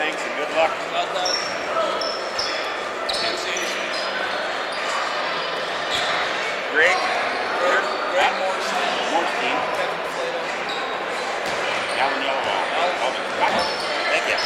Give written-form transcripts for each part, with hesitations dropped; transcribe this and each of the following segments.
thanks, and good luck. Well done. Greg? Greg Morstein. Alan Yellow. Thank you.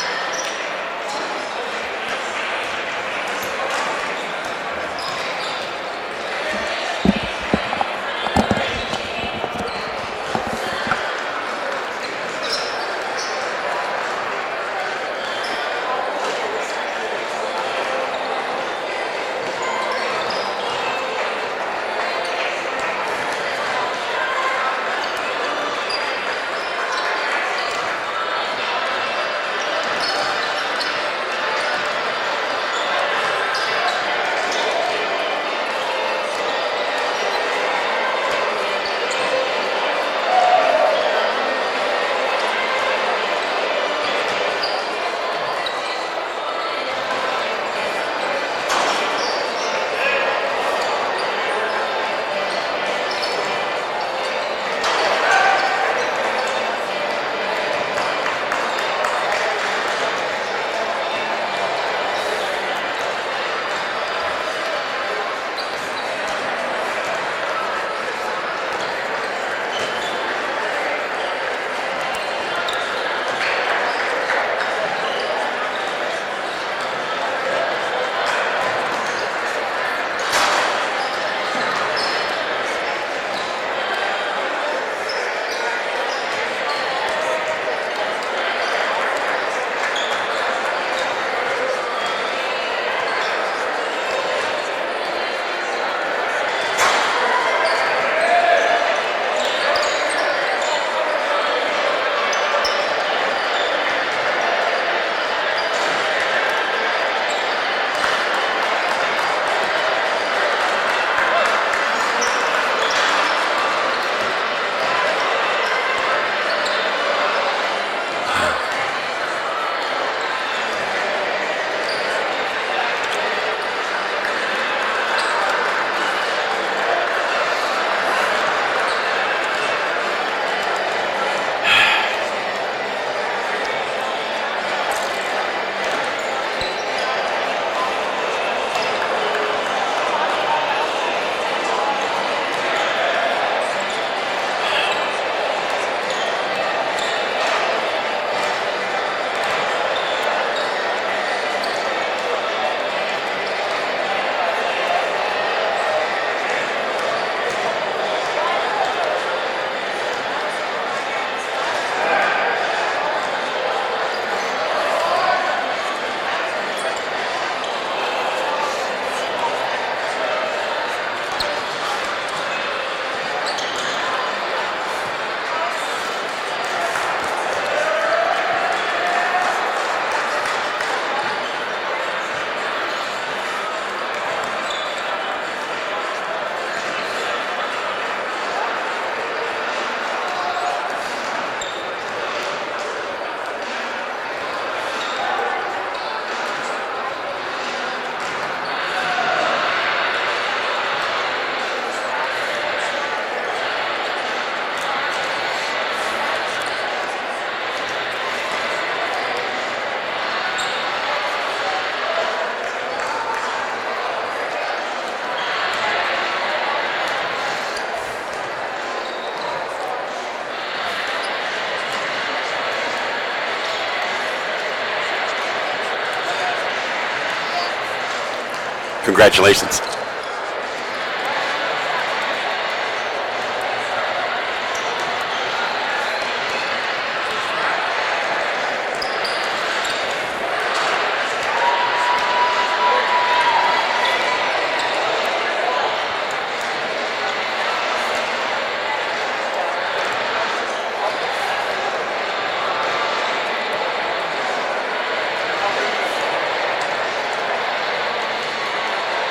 Congratulations.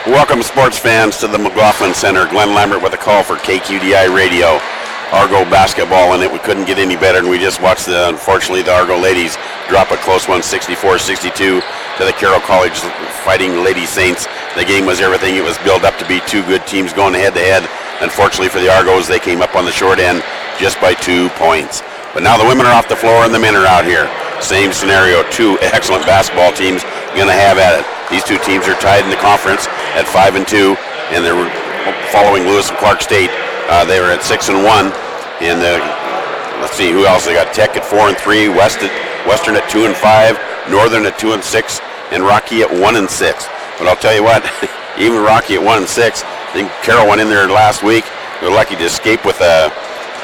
Welcome, sports fans, to the McLaughlin Center. Glenn Lambert with a call for KQDI Radio. Argo basketball, and we couldn't get any better. And we just watched, unfortunately, the Argo ladies drop a close one, 64-62, to the Carroll College Fighting Lady Saints. The game was everything. It was built up to be two good teams going head-to-head. Unfortunately for the Argos, they came up on the short end just by 2 points. But now the women are off the floor and the men are out here. Same scenario, two excellent basketball teams going to have at it. These two teams are tied in the conference at 5-2, and they're following Lewis and Clark State. They were at 6-1, and let's see who else they got. Tech at 4-3, Western at 2-5, Northern at 2-6, and Rocky at 1-6. But I'll tell you what, even Rocky at 1-6. I think Carroll went in there last week. They were lucky to escape with a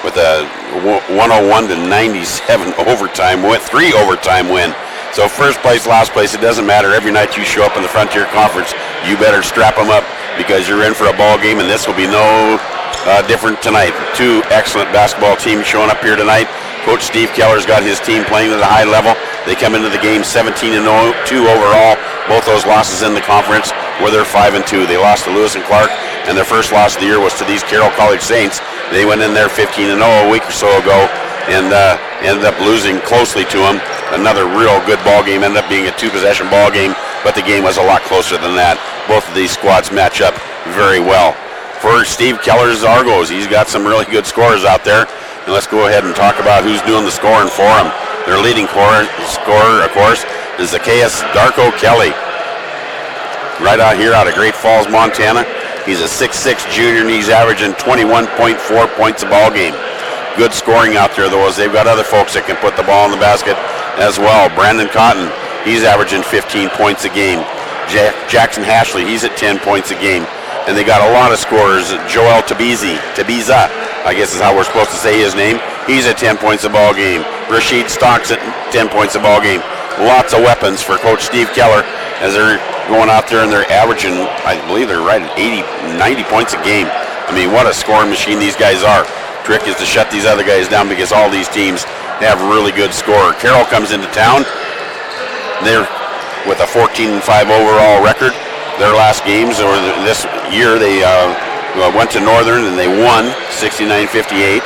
101-97 overtime win, 3 overtime win. So first place, last place, it doesn't matter. Every night you show up in the Frontier Conference, you better strap them up because you're in for a ball game, and this will be no different tonight. Two excellent basketball teams showing up here tonight. Coach Steve Keller's got his team playing at a high level. They come into the game 17-2 overall. Both those losses in the conference where they're 5-2. They lost to Lewis and Clark, and their first loss of the year was to these Carroll College Saints. They went in there 15-0 a week or so ago and ended up losing closely to them. Another real good ball game, ended up being a 2-possession ball game, but the game was a lot closer than that. Both of these squads match up very well. For Steve Keller's Argos, he's got some really good scorers out there. And let's go ahead and talk about who's doing the scoring for him. Their leading scorer, of course, is Zacchaeus Darko Kelly. Right out here out of Great Falls, Montana. He's a 6'6 junior, and he's averaging 21.4 points a ball game. Good scoring out there, though, as they've got other folks that can put the ball in the basket as well. Brandon Cotton, he's averaging 15 points a game. Jackson Hashley, he's at 10 points a game. And they got a lot of scorers. Joel Tabiza, I guess is how we're supposed to say his name. He's at 10 points a ball game. Rashid Stocks at 10 points a ball game. Lots of weapons for Coach Steve Keller as they're going out there and they're averaging, I believe they're right at 80, 90 points a game. I mean, what a scoring machine these guys are. Trick is to shut these other guys down because all these teams have really good scorer. Carroll comes into town. They're with a 14-5 overall record. Their last games, or this year, they went to Northern and they won 69-58.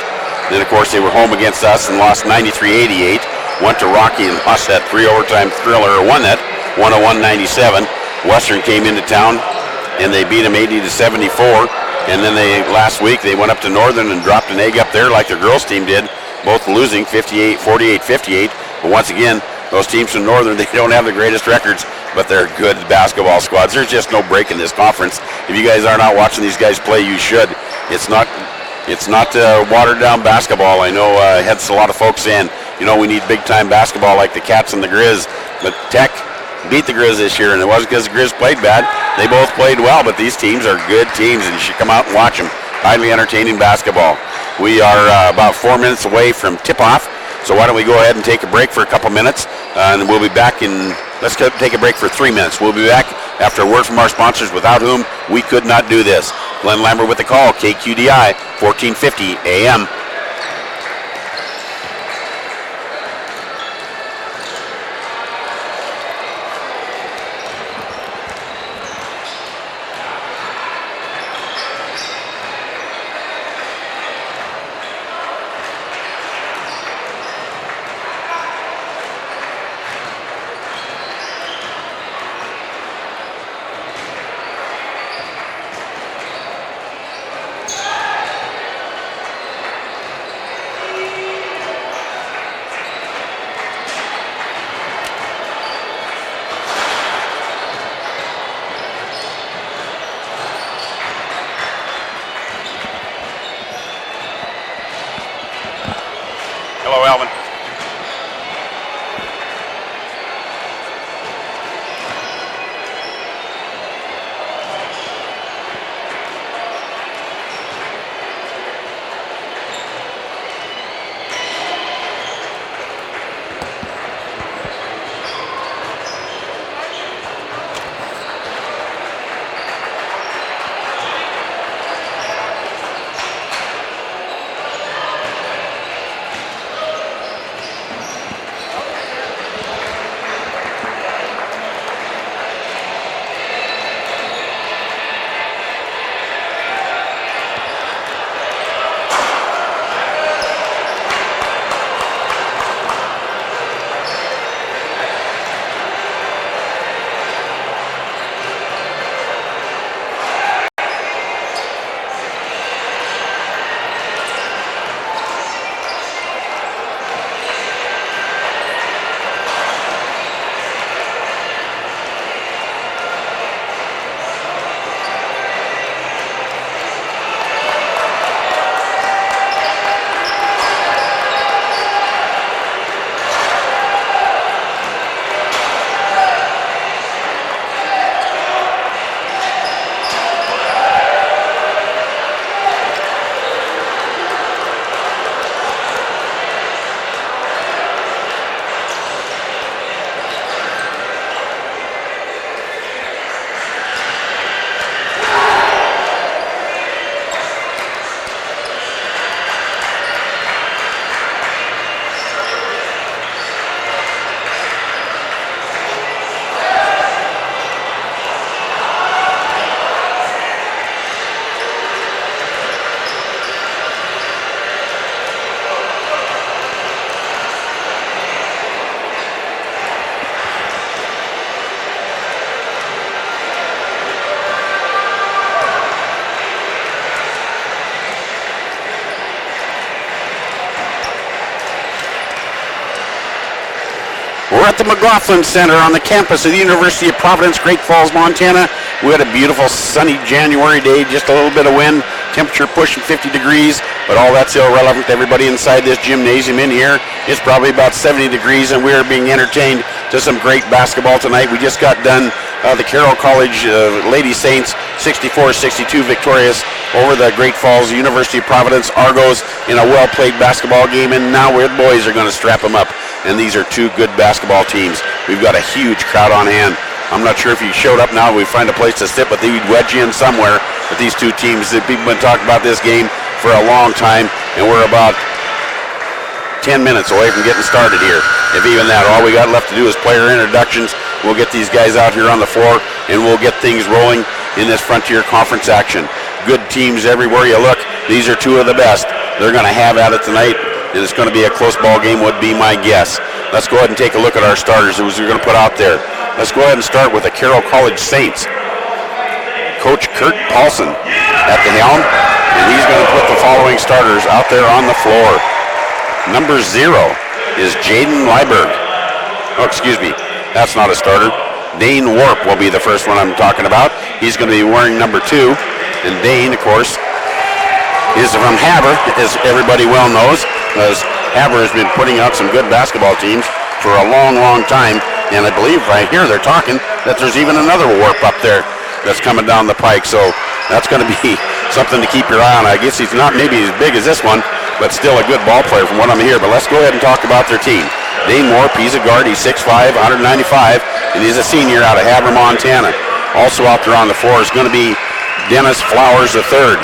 Then, of course, they were home against us and lost 93-88. Went to Rocky and lost that 3-overtime thriller, or won that 101-97. Western came into town and they beat them 80-74. And then last week they went up to Northern and dropped an egg up there like their girls team did, both losing 48-58. But once again, those teams from Northern, they don't have the greatest records, but they're good basketball squads. There's just no break in this conference. If you guys are not watching these guys play, you should. It's not watered down basketball. I know I had a lot of folks saying, we need big time basketball like the Cats and the Grizz, but Tech beat the Grizz this year, and it wasn't because the Grizz played bad. They both played well, but these teams are good teams, and you should come out and watch them. Highly entertaining basketball. We are about 4 minutes away from tip-off, so why don't we go ahead and take a break for a couple minutes, and we'll be back let's take a break for 3 minutes. We'll be back after a word from our sponsors, without whom we could not do this. Glenn Lambert with the call, KQDI, 1450 AM. We're at the McLaughlin Center on the campus of the University of Providence, Great Falls, Montana. We had a beautiful sunny January day, just a little bit of wind, temperature pushing 50 degrees, but all that's irrelevant to everybody inside this gymnasium in here. It's probably about 70 degrees, and we are being entertained to some great basketball tonight. We just got done the Carroll College Lady Saints 64-62 victorious over the Great Falls University of Providence Argos in a well-played basketball game, and now the boys are going to strap them up. And these are two good basketball teams. We've got a huge crowd on hand. I'm not sure if you showed up now, we find a place to sit, but we'd wedge you in somewhere. But these two teams, people have been talking about this game for a long time, and we're about 10 minutes away from getting started here. If even that, all we got left to do is player introductions. We'll get these guys out here on the floor, and we'll get things rolling in this Frontier Conference action. Good teams everywhere you look. These are two of the best. They're going to have at it tonight, and it's going to be a close ball game would be my guess. Let's go ahead and take a look at our starters, who we're going to put out there. Let's go ahead and start with the Carroll College Saints. Coach Kurt Paulson at the helm, and he's going to put the following starters out there on the floor. Number 0 is Jaden Lyberg. Oh, excuse me, that's not a starter. Dane Warp will be the first one I'm talking about. He's going to be wearing number 2, and Dane, of course, is from Havre, as everybody well knows, as Havre has been putting out some good basketball teams for a long, long time, and I believe right here they're talking that there's even another Warp up there that's coming down the pike, so that's going to be something to keep your eye on. I guess he's not maybe as big as this one, but still a good ball player from what I'm hearing. But let's go ahead and talk about their team. Dane Warp, he's a guard, he's 6'5", 195, and he's a senior out of Havre, Montana. Also out there on the floor is going to be Dennis Flowers III,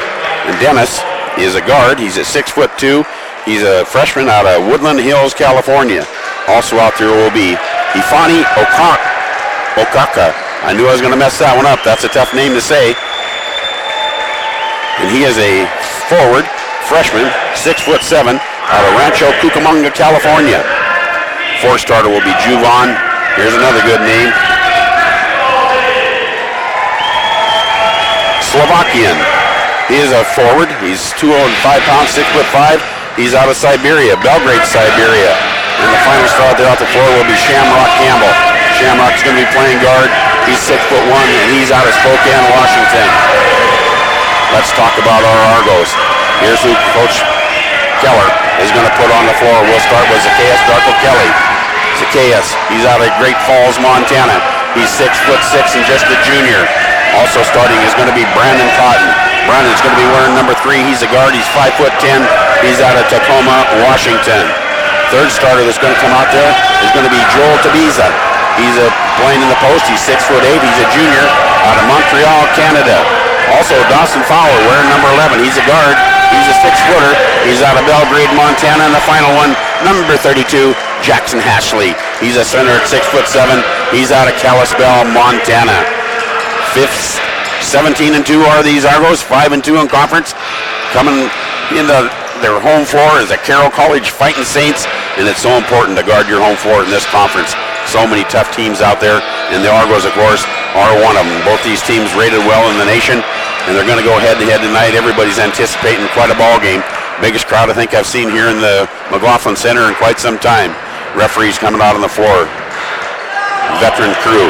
and Dennis is a guard. He's at 6'2". He's a freshman out of Woodland Hills, California. Also out there will be Ifani Okaka. I knew I was going to mess that one up. That's a tough name to say. And he is a forward, freshman, 6'7", out of Rancho Cucamonga, California. 4-starter will be Juvan. Here's another good name. Slovakian. He is a forward. He's 205 pounds, 6'5". He's out of Siberia, Belgrade, Siberia. And the final star there out the floor will be Shamrock Campbell. Shamrock's going to be playing guard. He's 6'1", and he's out of Spokane, Washington. Let's talk about our Argos. Here's who Coach Keller is going to put on the floor. We'll start with Zacchaeus Darko Kelly. Zacchaeus, he's out of Great Falls, Montana. He's 6'6" and just a junior. Also starting is going to be Brandon Cotton. Brandon's going to be wearing number 3. He's a guard. He's 5'10". He's out of Tacoma, Washington. Third starter that's going to come out there is going to be Joel Tabiza. He's playing in the post. He's 6'8". He's a junior out of Montreal, Canada. Also Dawson Fowler wearing number 11. He's a guard. He's a 6-footer. He's out of Belgrade, Montana. And the final one, number 32, Jackson Hashley. He's a center at 6'7". He's out of Kalispell, Montana. 17-2 are these Argos, 5-2 in conference. Coming into their home floor is the Carroll College Fighting Saints, and it's so important to guard your home floor in this conference. So many tough teams out there, and the Argos, of course, are one of them. Both these teams rated well in the nation, and they're going to go head-to-head tonight. Everybody's anticipating quite a ball game. Biggest crowd I think I've seen here in the McLaughlin Center in quite some time. Referees coming out on the floor. Veteran crew,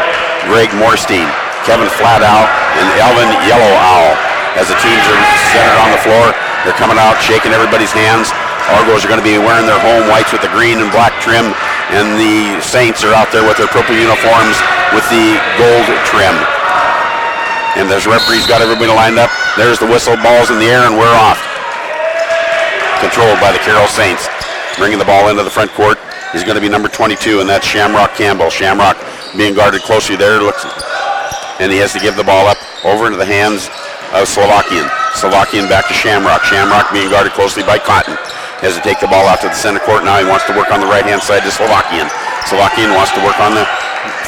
Greg Morstein, Kevin Flatow, and Elvin Yellow Owl. As the teams are centered on the floor, they're coming out, shaking everybody's hands. Argos are going to be wearing their home whites with the green and black trim, and the Saints are out there with their purple uniforms with the gold trim. And there's referees got everybody lined up. There's the whistle, balls in the air, and we're off. Controlled by the Carroll Saints. Bringing the ball into the front court is going to be number 22, and that's Shamrock Campbell. Shamrock being guarded closely there, and he has to give the ball up over into the hands of Slovakian. Slovakian back to Shamrock. Shamrock being guarded closely by Cotton. Has to take the ball out to the center court. Now he wants to work on the right-hand side to Slovakian. Slovakian wants to work on the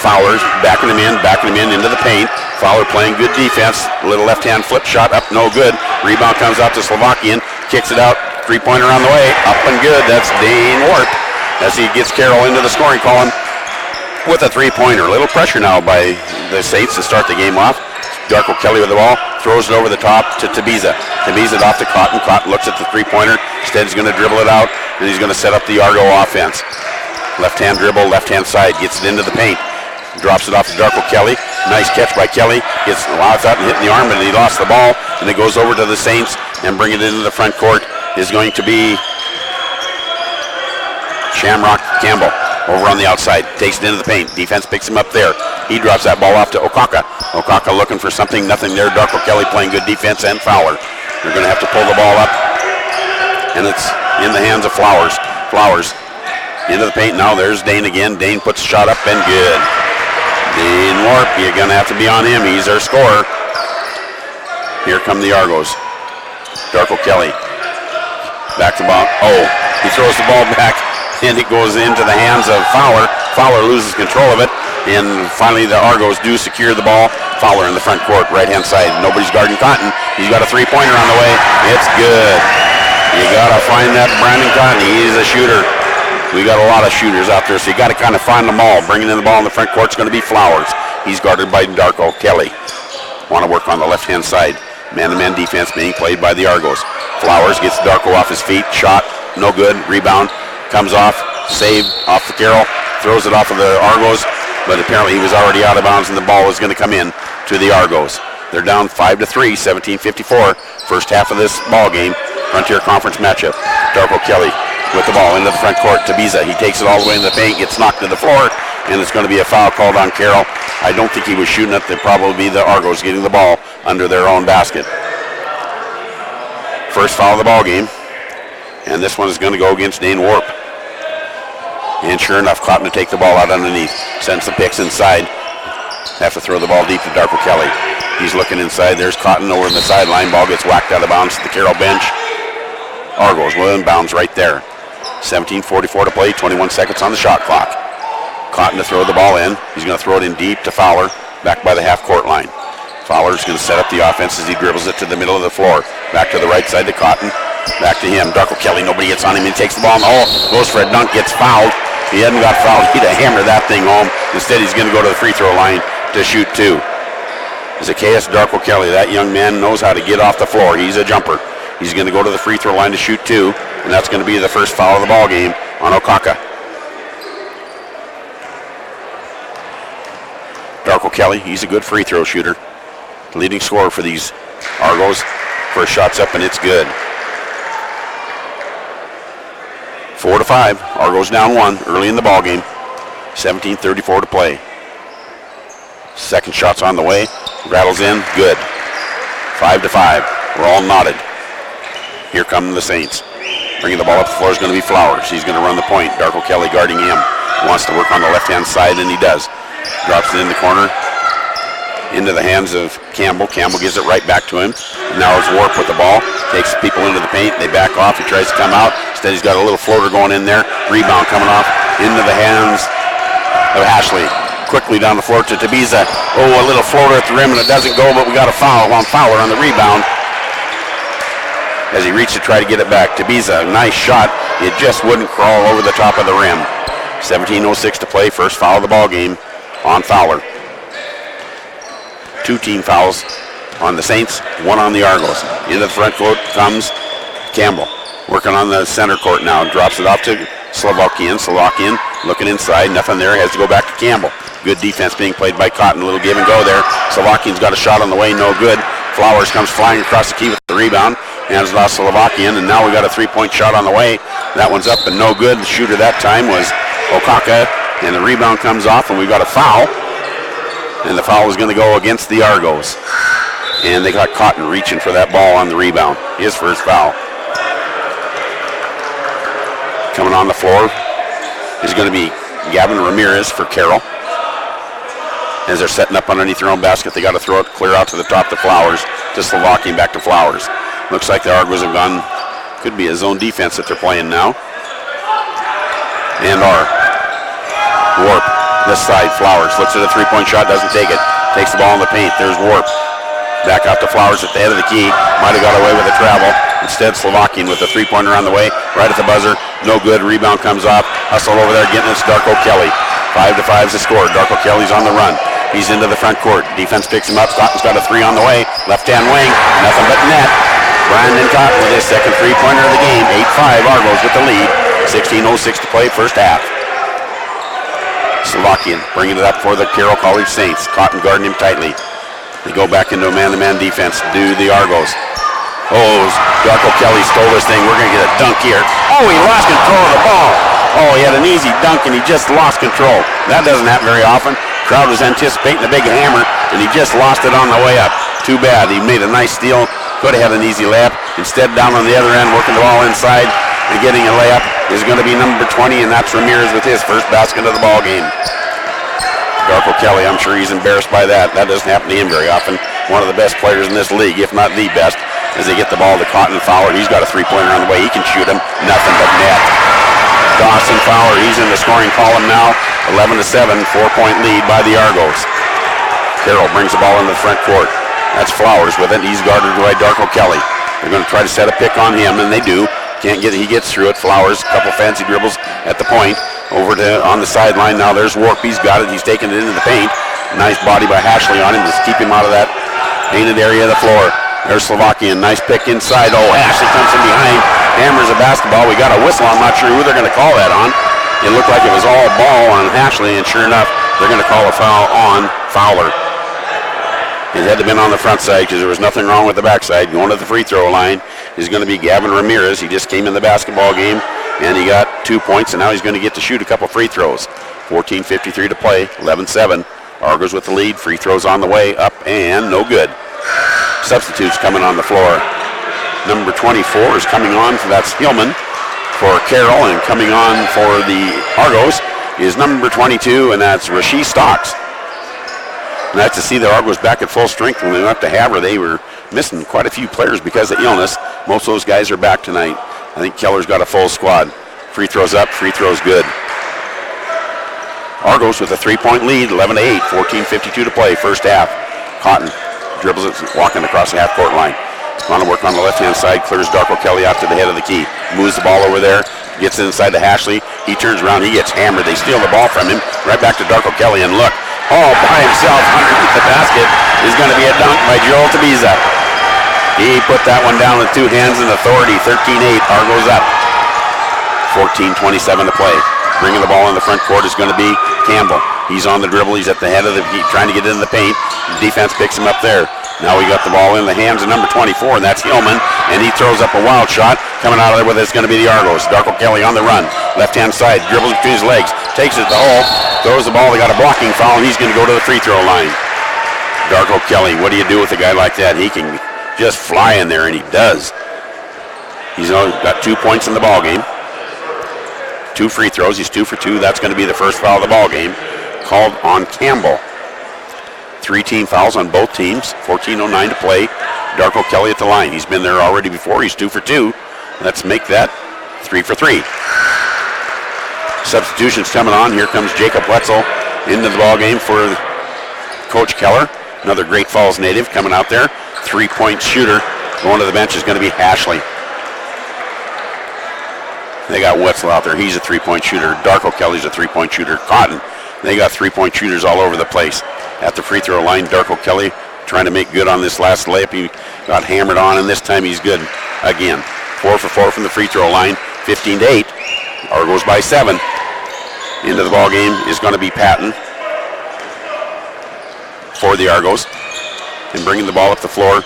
Fowlers, backing him in into the paint. Fowler playing good defense. A little left-hand flip shot up, no good. Rebound comes out to Slovakian. Kicks it out. Three-pointer on the way. Up and good. That's Dane Warp as he gets Carroll into the scoring column with a three-pointer. A little pressure now by the Saints to start the game off. Darko Kelly with the ball, throws it over the top to Tabiza. Tabiza off to Cotton. Cotton looks at the three-pointer. Instead, he's going to dribble it out, and he's going to set up the Argo offense. Left-hand dribble, left-hand side, gets it into the paint. Drops it off to Darko Kelly. Nice catch by Kelly. Gets loud out and hit in the arm, and he lost the ball. And it goes over to the Saints and bring it into the front court is going to be Shamrock Campbell over on the outside. Takes it into the paint. Defense picks him up there. He drops that ball off to Okaka. Okaka looking for something. Nothing there. Darko Kelly playing good defense and Fowler. They're going to have to pull the ball up. And it's in the hands of Flowers. Flowers into the paint. Now there's Dane again. Dane puts a shot up and good. Dane Warp, you're going to have to be on him. He's our scorer. Here come the Argos. Darko Kelly. Back to ball. Oh, he throws the ball back, and it goes into the hands of Fowler. Fowler loses control of it, and finally the Argos do secure the ball. Fowler in the front court, right-hand side. Nobody's guarding Cotton. He's got a three-pointer on the way. It's good. You got to find that Brandon Cotton. He's a shooter. We got a lot of shooters out there, so you got to kind of find them all. Bringing in the ball in the front court is going to be Flowers. He's guarded by Darko Kelly. Want to work on the left-hand side. Man-to-man defense being played by the Argos. Flowers gets Darko off his feet. Shot, no good. Rebound, comes off. Saved off the Carroll. Throws it off of the Argos, but apparently he was already out of bounds, and the ball is going to come in to the Argos. They're down 5-3, 17:54. First half of this ball game. Frontier Conference matchup. Darko Kelly with the ball into the front court. Tabiza, he takes it all the way into the paint, gets knocked to the floor, and it's going to be a foul called on Carroll. I don't think he was shooting it. They'll probably be the Argos getting the ball under their own basket. First foul of the ball game, and this one is going to go against Dane Warp. And sure enough, Cotton to take the ball out underneath. Sends the picks inside. Have to throw the ball deep to Darko Kelly. He's looking inside. There's Cotton over in the sideline. Ball gets whacked out of bounds to the Carroll bench. Argos will inbounds right there. 17:44 to play, 21 seconds on the shot clock. Cotton to throw the ball in. He's going to throw it in deep to Fowler, back by the half-court line. Fowler's going to set up the offense as he dribbles it to the middle of the floor. Back to the right side to Cotton. Back to him. Darko Kelly, nobody gets on him. He takes the ball in the hole. Goes for a dunk, gets fouled. He hadn't got fouled. He'd have hammered that thing home. Instead, he's going to go to the free throw line to shoot two. Zacchaeus Darko Kelly, that young man knows how to get off the floor. He's a jumper. He's going to go to the free throw line to shoot two, and that's going to be the first foul of the ball game on Okaka. Darko Kelly, he's a good free throw shooter. Leading scorer for these Argos. First shot's up, and it's good. 4-5. Argos down one early in the ball game. 17:34 to play. Second shot's on the way. Rattles in. Good. 5-5. We're all knotted. Here come the Saints. Bringing the ball up the floor is going to be Flowers. He's going to run the point. Darko Kelly guarding him. Wants to work on the left-hand side, and he does. Drops it in the corner. Into the hands of Campbell. Campbell gives it right back to him. And now it's Warp with the ball. Takes people into the paint. They back off. He tries to come out. Instead, he's got a little floater going in there. Rebound coming off into the hands of Ashley. Quickly down the floor to Tabiza. Oh, a little floater at the rim, and it doesn't go, but we got a foul on Fowler on the rebound. As he reached to try to get it back. Tabiza, nice shot. It just wouldn't crawl over the top of the rim. 17:06 to play. First foul of the ball game on Fowler. 2 team fouls on the Saints, 1 on the Argos. Into the front court comes Campbell. Working on the center court now. Drops it off to Slovakian. Slovakian looking inside. Nothing there. Has to go back to Campbell. Good defense being played by Cotton. A little give and go there. Slovakian's got a shot on the way. No good. Flowers comes flying across the key with the rebound. Hands it off Slovakian. And now we got a 3-point shot on the way. That one's up and no good. The shooter that time was Okaka. And the rebound comes off and we got a foul. And the foul is going to go against the Argos. And they got Cotton reaching for that ball on the rebound. His first foul. Coming on the floor is going to be Gavin Ramirez for Carroll. As they're setting up underneath their own basket, they got to throw it clear out to the top to Flowers. To Slovakian, back to Flowers. Looks like the Argos have gone, could be a zone defense that they're playing now. And our Warp, this side, Flowers. Looks at a 3-point shot, doesn't take it. Takes the ball in the paint. There's Warp. Back out to Flowers at the head of the key. Might have got away with a travel. Instead, Slovakian with a 3-pointer on the way. Right at the buzzer. No good. Rebound comes off. Hustle over there. Getting it. Darko Kelly. 5-5 is the score. Darko Kelly's on the run. He's into the front court. Defense picks him up. Cotton's got a 3 on the way. Left-hand wing. Nothing but net. Brandon Cotton with his second 3-pointer of the game. 8-5. Argos with the lead. 16:06 to play first half. Slovakian bringing it up for the Carroll College Saints. Cotton guarding him tightly. They go back into a man-to-man defense. Do the Argos. Oh, Darko Kelly stole this thing. We're going to get a dunk here. Oh, he lost control of the ball. Oh, he had an easy dunk, and he just lost control. That doesn't happen very often. Crowd was anticipating a big hammer, and he just lost it on the way up. Too bad. He made a nice steal. Could have had an easy layup. Instead, down on the other end, working the ball inside and getting a layup is going to be number 20, and that's Ramirez with his first basket of the ball game. Darko Kelly, I'm sure he's embarrassed by that. That doesn't happen to him very often. One of the best players in this league, if not the best, as they get the ball to Cotton Fowler. He's got a three-pointer on the way. He can shoot him. Nothing but net. Dawson Fowler, he's in the scoring column now. 11-7, 4-point lead by the Argos. Carroll brings the ball into the front court. That's Flowers with it. He's guarded by Darko Kelly. They're going to try to set a pick on him, and they do. He gets through it. Flowers, a couple fancy dribbles at the point. Over to on the sideline. Now there's Warp. He's got it. He's taking it into the paint. Nice body by Hashley on him. Just keep him out of that painted area of the floor. There's Slovakian. Nice pick inside. Oh, Hashley comes from behind. Hammers a basketball. We got a whistle. I'm not sure who they're going to call that on. It looked like it was all ball on Hashley, and sure enough, they're going to call a foul on Fowler. It had to have been on the front side because there was nothing wrong with the backside. Going to the free throw line is going to be Gavin Ramirez. He just came in the basketball game, and he got 2 points, and now he's going to get to shoot a couple free throws. 14:53 to play, 11-7. Argos with the lead. Free throws on the way, up and no good. Substitutes coming on the floor. Number 24 is coming on, that's Hillman for Carroll, and coming on for the Argos is number 22, and that's Rasheed Stocks. And that's to see the Argos back at full strength. When they went up to Havre, they were missing quite a few players because of illness. Most of those guys are back tonight. I think Keller's got a full squad. Free throws up, free throws good. Argos with a 3-point lead, 11-8, 14:52 to play, first half. Cotton dribbles it, walking across the half-court line. On to work on the left-hand side, clears Darko Kelly out to the head of the key. Moves the ball over there, gets inside to Hashley. He turns around, he gets hammered. They steal the ball from him, right back to Darko Kelly, and look, all by himself underneath the basket is going to be a dunk by Joel Tabiza. He put that one down with two hands in authority. 13-8, Argos up. 14:27 to play. Bringing the ball in the front court is going to be Campbell. He's on the dribble. He's at the head of the heat, trying to get in the paint. The defense picks him up there. Now we got the ball in the hands of number 24, and that's Hillman, and he throws up a wild shot. Coming out of there with it's going to be the Argos. Darko Kelly on the run. Left-hand side, dribbles between his legs, takes it to the hole, throws the ball. They got a blocking foul, and he's going to go to the free throw line. Darko Kelly, what do you do with a guy like that? He can just fly in there, and he does. He's got 2 points in the ball game. 2 free throws. He's 2 for 2. That's going to be the first foul of the ball game, called on Campbell. 3 team fouls on both teams. 14:09 to play. Darko Kelly at the line. He's been there already before. He's 2 for 2. Let's make that 3 for 3. Substitutions coming on. Here comes Jacob Wetzel into the ball game for Coach Keller. Another Great Falls native coming out there. 3-point shooter. Going to the bench is going to be Hashley. They got Wetzel out there. He's a 3-point shooter. Darko Kelly's a 3-point shooter. Cotton. They got 3-point shooters all over the place. At the free throw line, Darko Kelly trying to make good on this last layup. He got hammered on, and this time he's good again. 4 for 4 from the free throw line. 15-8. Argos by 7. Into the ball game is going to be Patton for the Argos. And bringing the ball up the floor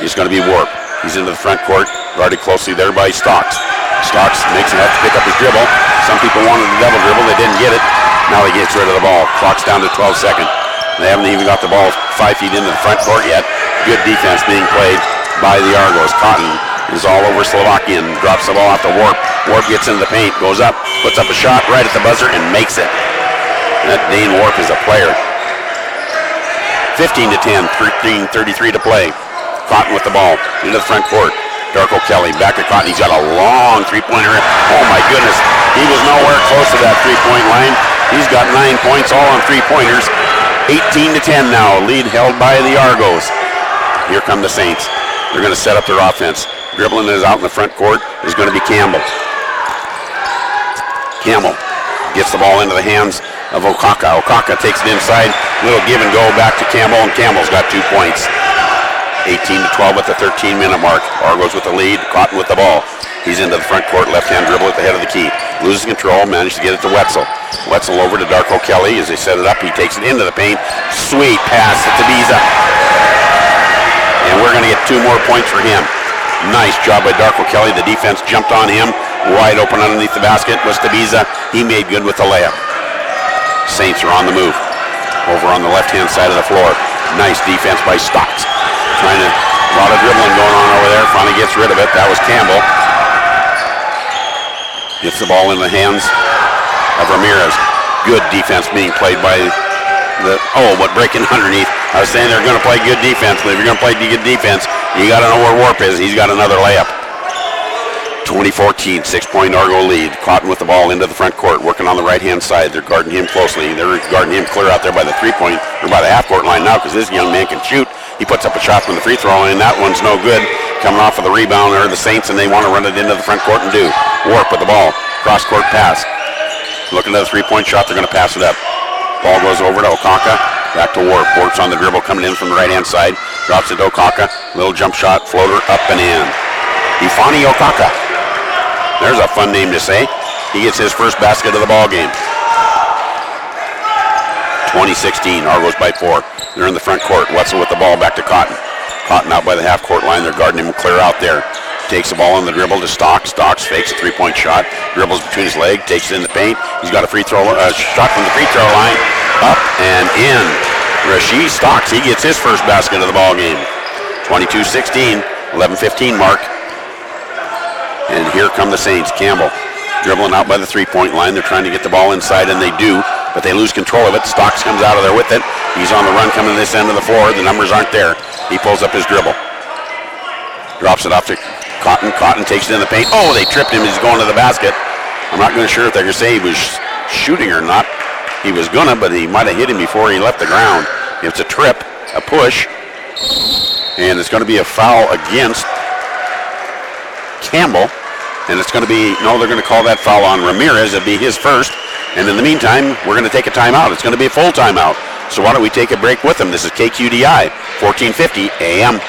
is going to be Warp. He's into the front court, guarded closely there by Stocks. Stocks makes him have to pick up his dribble. Some people wanted a double dribble. They didn't get it. Now he gets rid of the ball. Clock's down to 12 seconds. They haven't even got the ball 5 feet into the front court yet. Good defense being played by the Argos. Cotton is all over Slovakian. Drops the ball off to Warp. Warp gets into the paint, goes up, puts up a shot right at the buzzer, and makes it. That Dane Warp is a player. 15-10, 13:33 to play. Cotton with the ball into the front court. Darko Kelly back to Cotton. He's got a long three-pointer. Oh my goodness. He was nowhere close to that three-point line. He's got 9 points, all on three-pointers. 18-10 now. Lead held by the Argos. Here come the Saints. They're going to set up their offense. Dribbling is out in the front court is going to be Campbell. Campbell gets the ball into the hands of Okaka. Okaka takes it inside. Little give and go back to Campbell, and Campbell's got 2 points. 18-12 at the 13-minute mark. Argos with the lead. Cotton with the ball. He's into the front court, left-hand dribble at the head of the key. Loses control, managed to get it to Wetzel. Wetzel over to Darko Kelly as they set it up. He takes it into the paint. Sweet pass to Tabiza. And we're going to get 2 more points for him. Nice job by Darko Kelly. The defense jumped on him. Wide open underneath the basket was Tabiza. He made good with the layup. Saints are on the move. Over on the left-hand side of the floor. Nice defense by Stocks. A lot of dribbling going on over there. Finally gets rid of it. That was Campbell. Gets the ball in the hands of Ramirez. Good defense being played by but breaking underneath. I was saying they're going to play good defense, but if you're going to play good defense, you got to know where Warp is. He's got another layup. 2014, 6-point Argo lead. Cotton with the ball into the front court, working on the right-hand side. They're guarding him closely. They're guarding him clear out there by the three-point, or by the half-court line now, because this young man can shoot. He puts up a shot from the free throw line. That one's no good. Coming off of the rebound are the Saints, and they want to run it into the front court and do. Warp with the ball. Cross-court pass. Looking at the three-point shot, they're going to pass it up. Ball goes over to Okaka. Back to Warp. Warp's on the dribble, coming in from the right-hand side. Drops it to Okaka. Little jump shot, floater, up and in. Ifani Okaka. There's a fun name to say. He gets his first basket of the ball game. 2016, Argos by 4. They're in the front court. Wetzel with the ball back to Cotton. Cotton out by the half-court line. They're guarding him clear out there. Takes the ball on the dribble to Stocks. Stocks fakes a three-point shot. Dribbles between his legs. Takes it in the paint. He's got a shot from the free throw line. Up and in. Rasheed Stocks, he gets his first basket of the ball game. 22-16, 11-15 mark. And here come the Saints. Campbell dribbling out by the three-point line. They're trying to get the ball inside, and they do, but they lose control of it. Stocks comes out of there with it. He's on the run coming to this end of the floor. The numbers aren't there. He pulls up his dribble. Drops it off to Cotton. Cotton takes it in the paint. Oh, they tripped him. He's going to the basket. I'm not going to sure if they're going to say he was shooting or not. He was going to, but he might have hit him before he left the ground. It's a trip, a push, and it's going to be a foul against Campbell. And it's going to be, no, they're going to call that foul on Ramirez. It'll be his first. And in the meantime, we're going to take a timeout. It's going to be a full timeout. So why don't we take a break with them? This is KQDI, 1450 AM.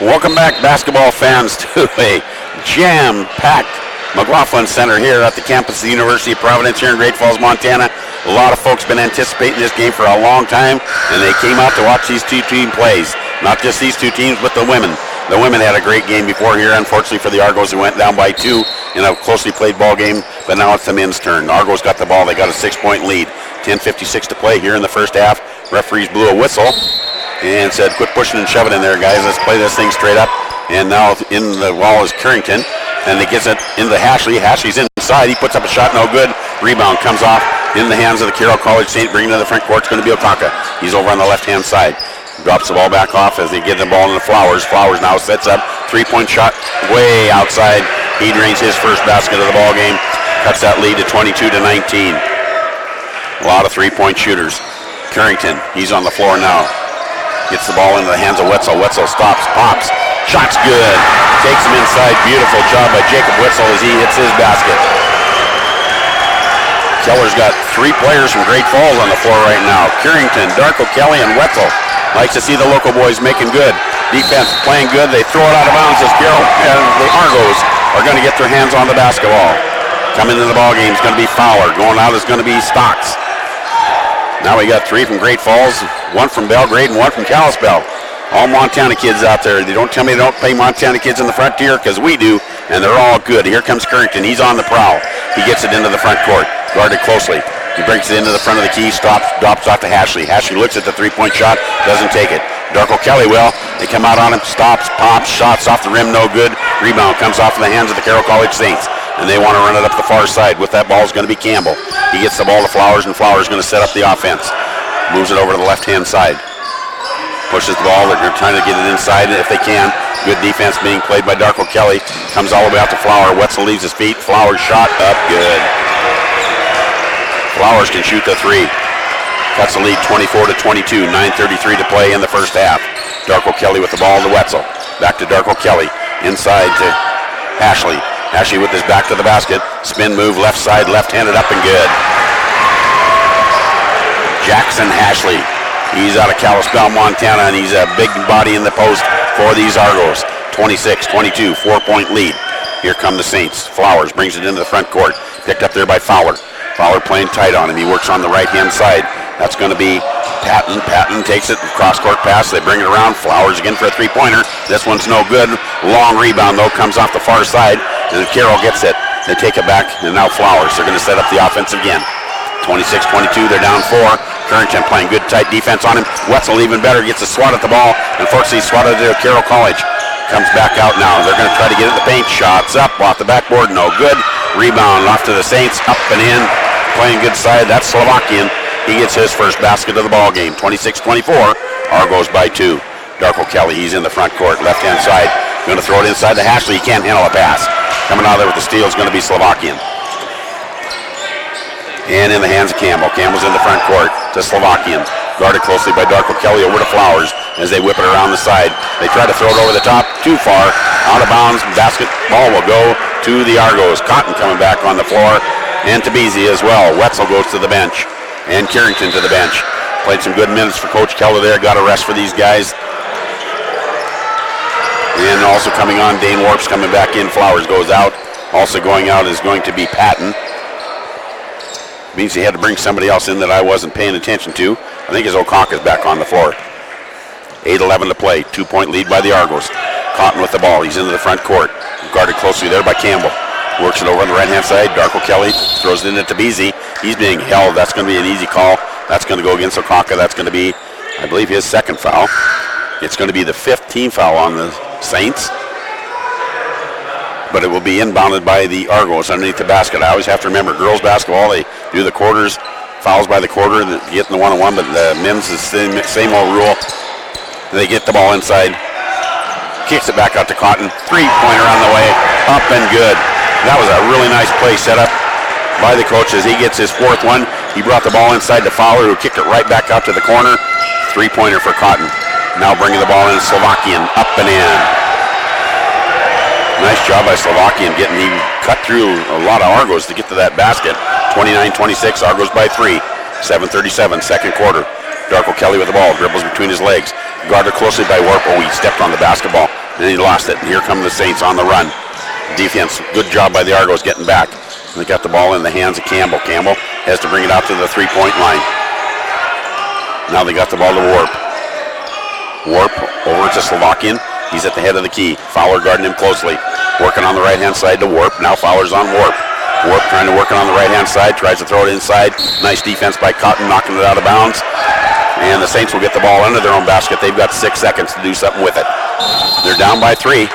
Welcome back, basketball fans, to a jam-packed McLaughlin Center here at the campus of the University of Providence here in Great Falls, Montana. A lot of folks been anticipating this game for a long time, and they came out to watch these two team plays. Not just these two teams, but the women. The women had a great game before here. Unfortunately for the Argos, who went down by 2 in a closely played ball game, but now it's the men's turn. The Argos got the ball. They got a 6-point lead. 10:56 to play here in the first half. Referees blew a whistle and said, quit pushing and shoving in there, guys. Let's play this thing straight up. And now in the wall is Carrington, and he gets it into Hashley. Hashley's inside. He puts up a shot, no good. Rebound comes off in the hands of the Carroll College Saint. Bringing it to the front court. It's going to be Okaka. He's over on the left-hand side. Drops the ball back off as they get the ball in the Flowers. Flowers now sets up. 3-point shot way outside. He drains his first basket of the ball game. Cuts that lead to 22-19. A lot of 3-point shooters. Carrington, he's on the floor now. Gets the ball into the hands of Wetzel. Wetzel stops, pops. Shot's good. Takes him inside. Beautiful job by Jacob Wetzel as he hits his basket. Keller's got 3 players from Great Falls on the floor right now. Carrington, Darko Kelly, and Wetzel. Likes to see the local boys making good. Defense playing good. They throw it out of bounds as Carroll and the Argos are going to get their hands on the basketball. Coming into the ball game is going to be Fowler. Going out is going to be Stocks. Now we got 3 from Great Falls, 1 from Belgrade, and 1 from Kalispell. All Montana kids out there. They don't tell me they don't play Montana kids in the frontier, because we do, and they're all good. Here comes Currington. He's on the prowl. He gets it into the front court. Guarded closely. He brings it into the front of the key, drops off to Hashley. Hashley looks at the three-point shot, doesn't take it. Darko Kelly will. They come out on him, stops, pops, shots off the rim, no good. Rebound comes off in the hands of the Carroll College Saints, and they want to run it up the far side. With that ball is going to be Campbell. He gets the ball to Flowers, and Flowers is going to set up the offense. Moves it over to the left-hand side. Pushes the ball. They're trying to get it inside if they can. Good defense being played by Darko Kelly. Comes all the way out to Flower. Wetzel leaves his feet. Flowers shot up good. Flowers can shoot the three. Cuts the lead 24-22. 9:33 to play in the first half. Darko Kelly with the ball to Wetzel. Back to Darko Kelly. Inside to Hashley. Hashley with his back to the basket. Spin move left side, left-handed up and good. Jackson Hashley. He's out of Kalispell, Montana, and he's a big body in the post for these Argos. 26-22, 4-point lead. Here come the Saints. Flowers brings it into the front court. Picked up there by Fowler. Fowler playing tight on him. He works on the right-hand side. That's going to be Patton. Patton takes it, cross-court pass. They bring it around. Flowers again for a three-pointer. This one's no good. Long rebound, though, comes off the far side. And Carroll gets it. They take it back, and now Flowers. They're going to set up the offense again. 26-22, they're down 4. Currington playing good tight defense on him. Wetzel even better, gets a swat at the ball. Unfortunately, swatted to Carroll College. Comes back out now. They're going to try to get in the paint. Shots up off the backboard, no good. Rebound off to the Saints, up and in. Playing good side, that's Slovakian. He gets his first basket of the ball game. 26-24, Argos by 2. Darko Kelly, he's in the front court, left-hand side. Going to throw it inside to Hashley. He can't handle a pass. Coming out there with the steal is going to be Slovakian. And in the hands of Campbell. Campbell's in the front court to Slovakian. Guarded closely by Darko Kelly over to Flowers as they whip it around the side. They try to throw it over the top, too far. Out of bounds, basketball will go to the Argos. Cotton coming back on the floor, and Tabisi as well. Wetzel goes to the bench, and Currington to the bench. Played some good minutes for Coach Keller there. Got a rest for these guys. And also coming on, Dane Warp's coming back in. Flowers goes out. Also going out is going to be Patton. Means he had to bring somebody else in that I wasn't paying attention to. I think his O'Conk is back on the floor. 8:11 to play. 2-point lead by the Argos. Cotton with the ball. He's into the front court. Guarded closely there by Campbell. Works it over on the right-hand side. Darko Kelly throws it into Tabisi. He's being held. That's going to be an easy call. That's going to go against O'Conk. That's going to be, I believe, his second foul. It's going to be the 5th team foul on the Saints. But it will be inbounded by the Argos underneath the basket. I always have to remember, girls basketball, they do the quarters, fouls by the quarter, get in the one-on-one, but the men's is the same old rule. They get the ball inside, kicks it back out to Cotton, three-pointer on the way, up and good. That was a really nice play set up by the coach as he gets his 4th one. He brought the ball inside to Fowler, who kicked it right back out to the corner. Three-pointer for Cotton. Now bringing the ball in, Slovakian, up and in. Nice job by Slovakian getting, he cut through a lot of Argos to get to that basket. 29-26, Argos by 3. 7:37, second quarter. Darko Kelly with the ball, dribbles between his legs. Guarded closely by Warp. Oh, he stepped on the basketball, and he lost it. And here come the Saints on the run. Defense, good job by the Argos getting back. And they got the ball in the hands of Campbell. Campbell has to bring it out to the three-point line. Now they got the ball to Warp. Warp over to Slovakian. He's at the head of the key. Fowler guarding him closely. Working on the right-hand side to Warp. Now Fowler's on Warp. Warp trying to work it on the right-hand side. Tries to throw it inside. Nice defense by Cotton, knocking it out of bounds. And the Saints will get the ball under their own basket. They've got 6 seconds to do something with it. They're down by 3.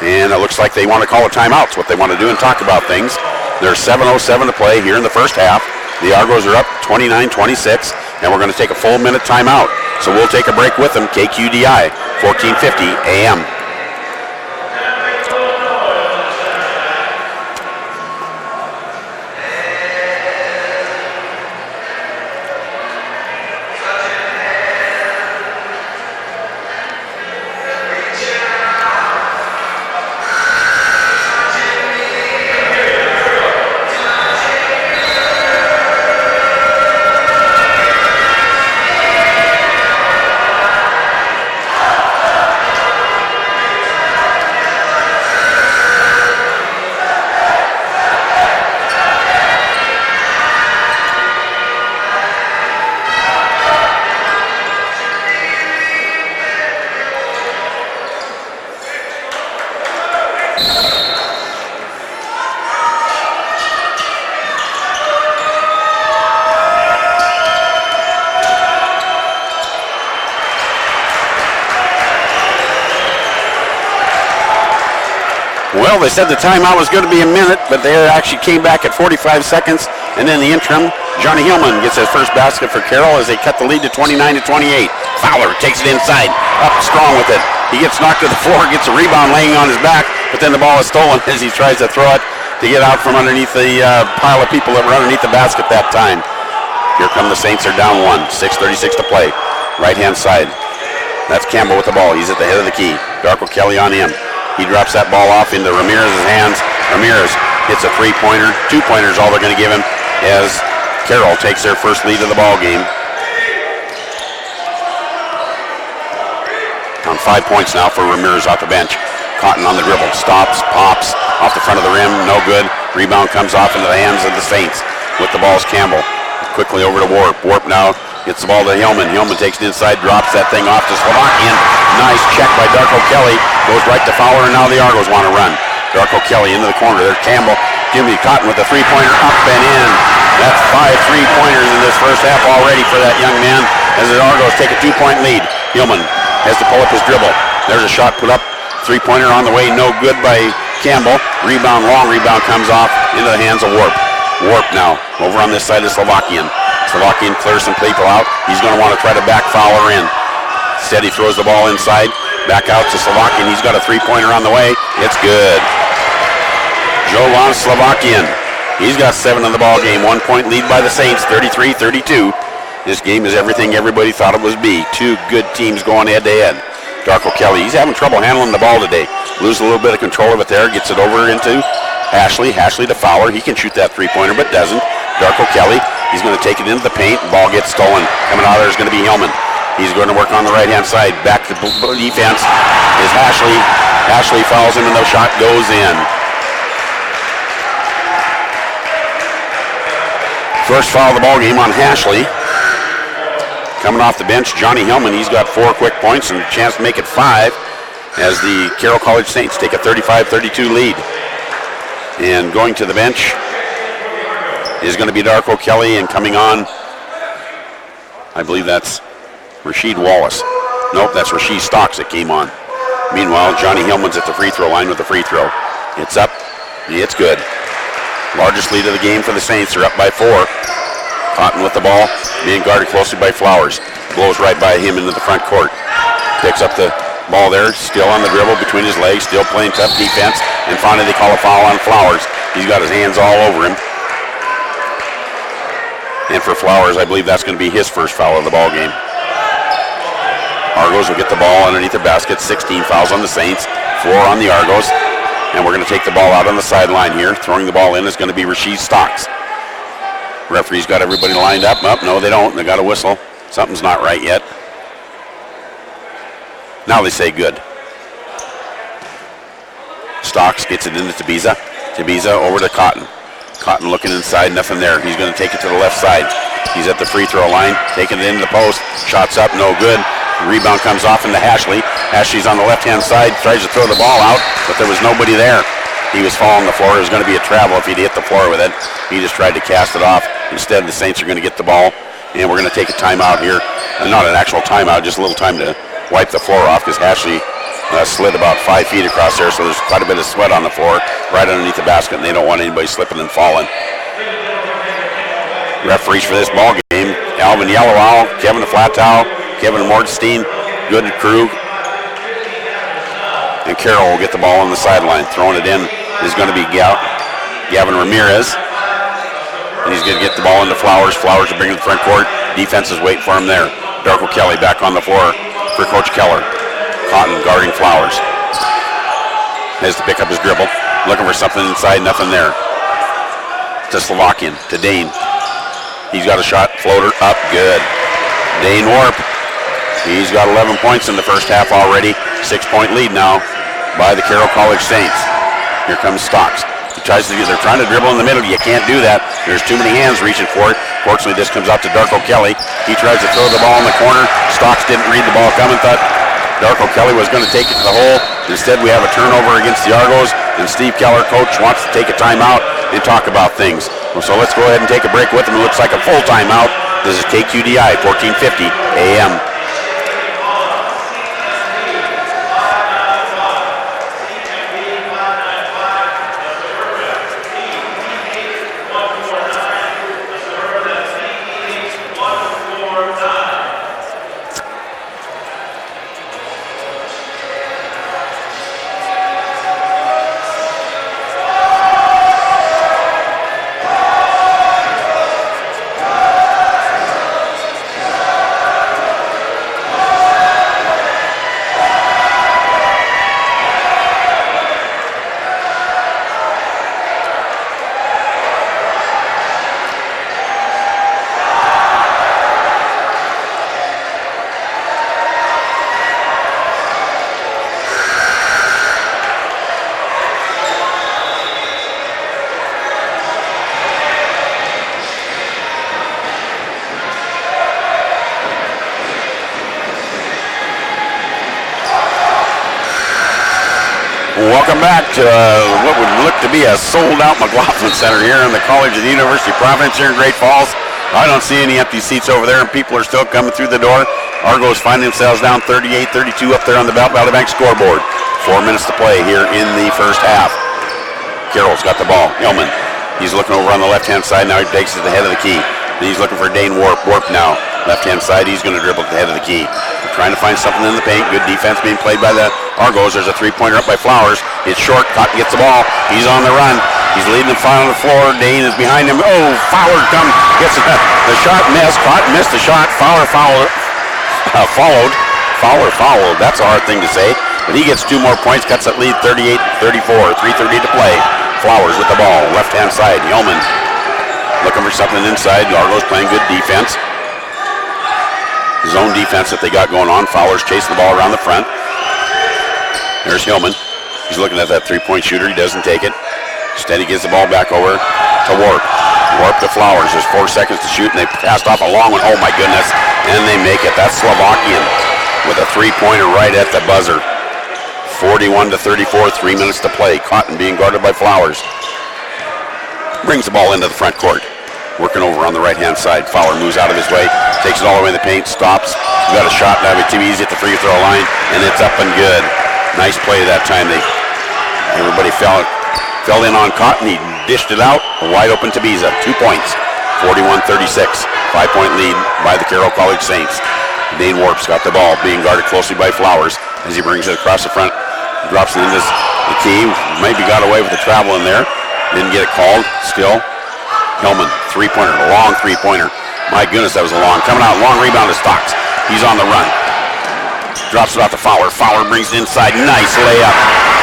And it looks like they want to call a timeout. It's what they want to do and talk about things. There's 7:07 to play here in the first half. The Argos are up 29-26. And we're going to take a full minute timeout. So we'll take a break with them. KQDI, 1450 AM. Well, they said the timeout was going to be a minute, but they actually came back at 45 seconds. And in the interim, Johnny Hillman gets his first basket for Carroll as they cut the lead to 29-28. Fowler takes it inside, up strong with it. He gets knocked to the floor, gets a rebound laying on his back, but then the ball is stolen as he tries to throw it to get out from underneath the pile of people that were underneath the basket that time. Here come the Saints, are down 1, 6:36 to play. Right-hand side. That's Campbell with the ball. He's at the head of the key. Darko Kelly on him. He drops that ball off into Ramirez's hands. Ramirez hits a three-pointer. 2-pointers all they're going to give him as Carroll takes their first lead of the ball game. On 5 points now for Ramirez off the bench. Cotton on the dribble. Stops, pops, off the front of the rim. No good. Rebound comes off into the hands of the Saints. With the ball is Campbell. Quickly over to Warp. Warp now gets the ball to Hillman. Hillman takes it inside, drops that thing off to Slovakian. Nice check by Darko Kelly. Goes right to Fowler, and now the Argos want to run. Darko Kelly into the corner. There's Campbell. Jimmy Cotton with a three-pointer up and in. That's 5 3-pointers in this first half already for that young man as the Argos take a 2-point lead. Hillman has to pull up his dribble. There's a shot put up. Three-pointer on the way. No good by Campbell. Rebound, long rebound comes off into the hands of Warp. Warp now over on this side of Slovakian. Slovakian clears some people out. He's going to want to try to back Fowler in. Instead, he throws the ball inside. Back out to Slovakian. He's got a three-pointer on the way. It's good. Jovan Slovakian. He's got 7 in the ball game. 1-point lead by the Saints, 33-32. This game is everything everybody thought it would be. 2 good teams going head-to-head. Darko Kelly, he's having trouble handling the ball today. Loses a little bit of control of it there. Gets it over into Ashley. Ashley to Fowler. He can shoot that three-pointer, but doesn't. Darko Kelly, he's going to take it into the paint. Ball gets stolen. Coming out of there is going to be Hillman. He's going to work on the right-hand side. Back to defense is Ashley. Ashley fouls him, and the shot goes in. First foul of the ball game on Ashley. Coming off the bench, Johnny Hillman. He's got 4 quick points and a chance to make it 5 as the Carroll College Saints take a 35-32 lead. And going to the bench is going to be Darko Kelly, and coming on, I believe that's Rasheed Wallace. Nope, that's Rasheed Stocks that came on. Meanwhile, Johnny Hillman's at the free throw line with the free throw. It's up. It's good. Largest lead of the game for the Saints. They're up by 4. Cotton with the ball, being guarded closely by Flowers. Blows right by him into the front court. Picks up the ball there, still on the dribble between his legs, still playing tough defense. And finally they call a foul on Flowers. He's got his hands all over him. And for Flowers, I believe that's going to be his first foul of the ball game. Argos will get the ball underneath the basket. 16 fouls on the Saints, 4 on the Argos. And we're going to take the ball out on the sideline here. Throwing the ball in is going to be Rasheed Stocks. Referee's got everybody lined up. No, they don't. They got a whistle. Something's not right yet. Now they say good. Stocks gets it into Tabiza. Tabiza over to Cotton. Cotton looking inside, nothing there. He's going to take it to the left side. He's at the free throw line, taking it into the post. Shots up, no good. Rebound comes off into Ashley. Ashley's on the left-hand side, tries to throw the ball out, but there was nobody there. He was falling on the floor. It was going to be a travel if he'd hit the floor with it. He just tried to cast it off. Instead, the Saints are going to get the ball, and we're going to take a timeout here. Not an actual timeout, just a little time to wipe the floor off, because Ashley slid about 5 feet across there, so there's quite a bit of sweat on the floor right underneath the basket, and they don't want anybody slipping and falling. Referees for this ball game, Alvin Yellowell, Kevin Flatow, Kevin Mordstein, good crew. And Carroll will get the ball on the sideline. Throwing it in is going to be Gavin Ramirez. And he's going to get the ball into Flowers. Flowers will bring it to the front court. Defense is waiting for him there. Darko Kelly back on the floor for Coach Keller. Cotton guarding Flowers. Has to pick up his dribble. Looking for something inside, nothing there. To Slovakian, to Dane. He's got a shot, floater, up, good. Dane Warp. He's got 11 points in the first half already. 6-point lead now by the Carroll College Saints. Here comes Stocks. They're trying to dribble in the middle. You can't do that. There's too many hands reaching for it. Fortunately, this comes out to Darko Kelly. He tries to throw the ball in the corner. Stocks didn't read the ball coming. Thought Darko Kelly was going to take it to the hole. Instead, we have a turnover against the Argos, and Steve Keller, coach, wants to take a timeout and talk about things. So let's go ahead and take a break with him. It looks like a full timeout. This is KQDI 1450 AM. Welcome back to what would look to be a sold-out McLaughlin Center here in the College of the University of Providence here in Great Falls. I don't see any empty seats over there, and people are still coming through the door. Argos find themselves down 38-32 up there on the Valley Bank scoreboard. 4 minutes to play here in the first half. Carroll's got the ball. Hillman, he's looking over on the left-hand side. Now he takes it to the head of the key. He's looking for Dane Warp. Warp now. Left-hand side, he's going to dribble to the head of the key. They're trying to find something in the paint. Good defense being played by the Argos. There's a three-pointer up by Flowers. It's short. Cotton gets the ball. He's on the run. He's leading the final on the floor. Dane is behind him. Oh, Fowler comes. Gets the shot missed. Cotton missed the shot. Fowler followed. Fowler fouled. That's a hard thing to say. But he gets 2 more points. Cuts that lead 38-34. 3:30 to play. Flowers with the ball. Left-hand side. Yeoman looking for something inside. Argos playing good defense. Zone defense that they got going on. Fowler's chasing the ball around the front. There's Hillman. He's looking at that three-point shooter. He doesn't take it. Instead, he gives the ball back over to Warp. Warp to Flowers. There's 4 seconds to shoot, and they passed off a long one. Oh, my goodness. And they make it. That's Slovakian with a three-pointer right at the buzzer. 41-34, 3 minutes to play. Cotton being guarded by Flowers. Brings the ball into the front court. Working over on the right-hand side. Fowler moves out of his way. Takes it all the way in the paint. Stops. Got a shot. That'll be too easy at the free throw line. And it's up and good. Nice play that time. Everybody fell in on Cotton. He dished it out. Wide open to Biza. 2 points. 41-36. 5-point lead by the Carroll College Saints. Dane Warp's got the ball. Being guarded closely by Flowers as he brings it across the front. Drops it into the key. Maybe got away with the travel in there. Didn't get it called. Still. Hillman, three-pointer, long three-pointer. My goodness, that was a long. Coming out, long rebound to Stocks. He's on the run. Drops it out to Fowler. Fowler brings it inside. Nice layup.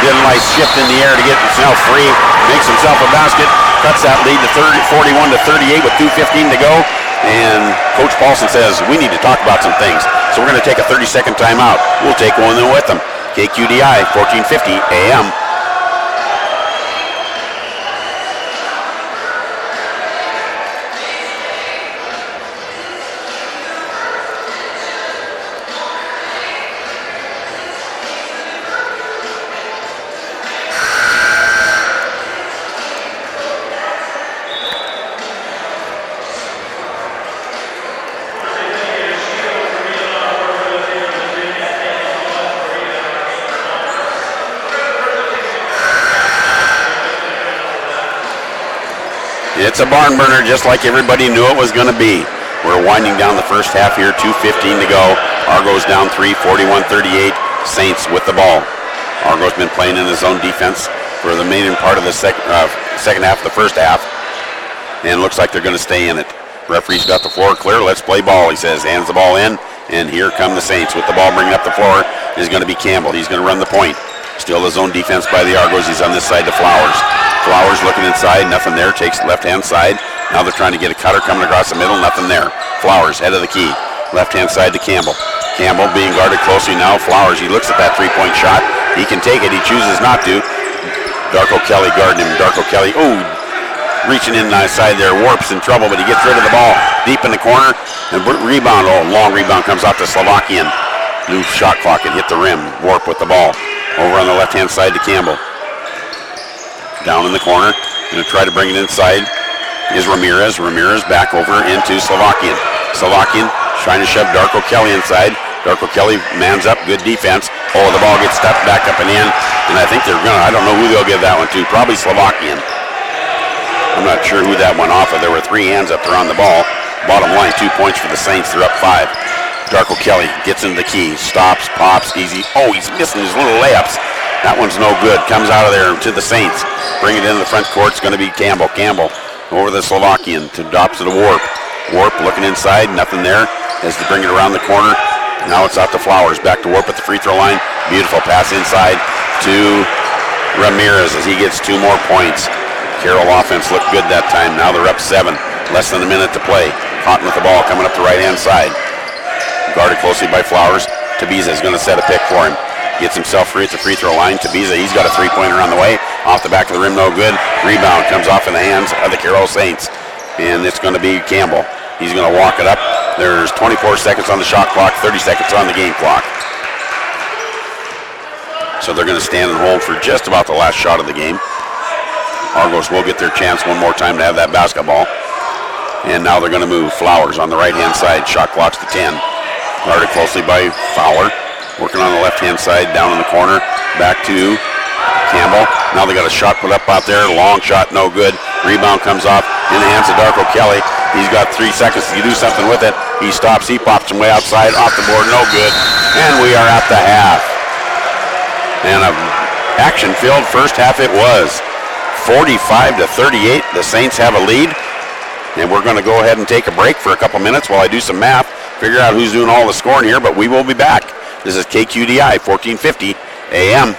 Did a nice shift in the air to get himself free. Makes himself a basket. Cuts that lead to 41-38 with 2:15 to go. And Coach Paulson says, we need to talk about some things. So we're going to take a 30-second timeout. We'll take one with them. KQDI, 1450 AM. It's a barn burner just like everybody knew it was going to be. We're winding down the first half here, 2:15 to go. Argos down 3, 41-38. Saints with the ball. Argos been playing in his own defense for the main part of the second half of the first half. And looks like they're going to stay in it. Referee's got the floor clear. Let's play ball, he says. Hands the ball in. And here come the Saints with the ball bringing up the floor. Is going to be Campbell. He's going to run the point. Still the zone defense by the Argos. He's on this side to Flowers. Flowers looking inside, nothing there, takes left-hand side. Now they're trying to get a cutter coming across the middle, nothing there. Flowers, head of the key. Left-hand side to Campbell. Campbell being guarded closely now. Flowers, he looks at that three-point shot. He can take it, he chooses not to. Darko Kelly guarding him. Darko Kelly, reaching in side there. Warp's in trouble, but he gets rid of the ball. Deep in the corner. And rebound, long rebound comes off to Slovakian. Loose shot clock, it hit the rim. Warp with the ball. Over on the left-hand side to Campbell. Down in the corner, going to try to bring it inside is Ramirez. Ramirez back over into Slovakian. Slovakian trying to shove Darko Kelly inside. Darko Kelly mans up, good defense. Oh, the ball gets stepped back up and in. And I think I don't know who they'll give that one to. Probably Slovakian. I'm not sure who that went off of. There were 3 hands up there on the ball. Bottom line, 2 points for the Saints. They're up 5. Darko Kelly gets into the key. Stops, pops, easy. Oh, he's missing his little layups. That one's no good. Comes out of there to the Saints. Bring it into the front court. It's going to be Campbell. Campbell over the Slovakian. Drops to the Warp. Warp looking inside. Nothing there. Has to bring it around the corner. Now it's out to Flowers. Back to Warp at the free throw line. Beautiful pass inside to Ramirez as he gets 2 more points. Carroll offense looked good that time. Now they're up 7. Less than a minute to play. Cotton with the ball coming up the right-hand side. Guarded closely by Flowers. Tabiza is going to set a pick for him. Gets himself free at the free throw line. Tabiza, he's got a three-pointer on the way. Off the back of the rim, no good. Rebound comes off in the hands of the Carroll Saints. And it's going to be Campbell. He's going to walk it up. There's 24 seconds on the shot clock, 30 seconds on the game clock. So they're going to stand and hold for just about the last shot of the game. Argos will get their chance one more time to have that basketball. And now they're going to move. Flowers on the right-hand side. Shot clock's to 10. Guarded closely by Fowler. Working on the left-hand side, down in the corner. Back to Campbell. Now they got a shot put up out there. Long shot, no good. Rebound comes off in the hands of Darko Kelly. He's got 3 seconds to do something with it. He stops. He pops him way outside. Off the board, no good. And we are at the half. And an action-filled first half it was. 45-38. The Saints have a lead. And we're going to go ahead and take a break for a couple minutes while I do some math, figure out who's doing all the scoring here, but we will be back. This is KQDI 1450 AM.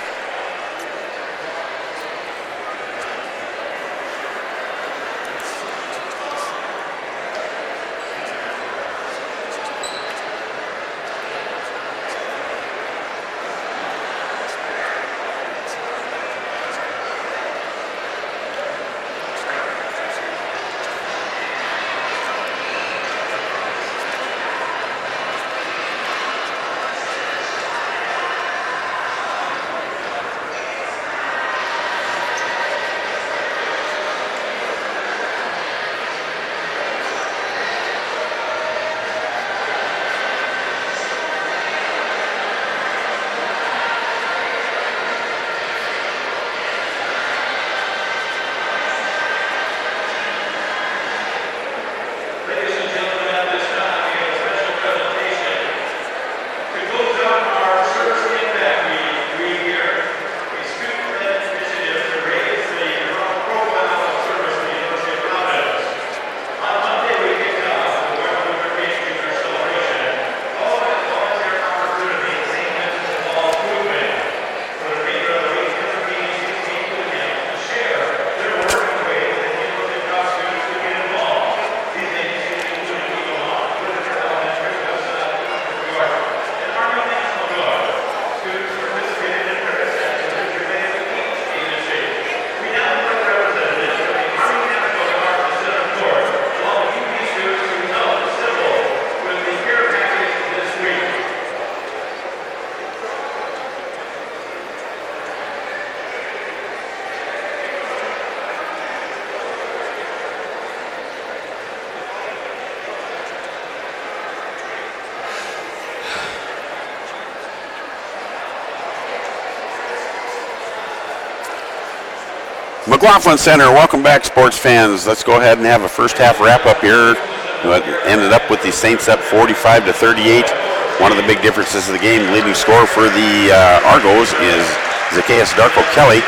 McLaughlin Center, welcome back, sports fans. Let's go ahead and have a first half wrap up here. It ended up with the Saints up 45-38. One of the big differences of the game, leading scorer for the Argos is Zacchaeus Darko Kelly.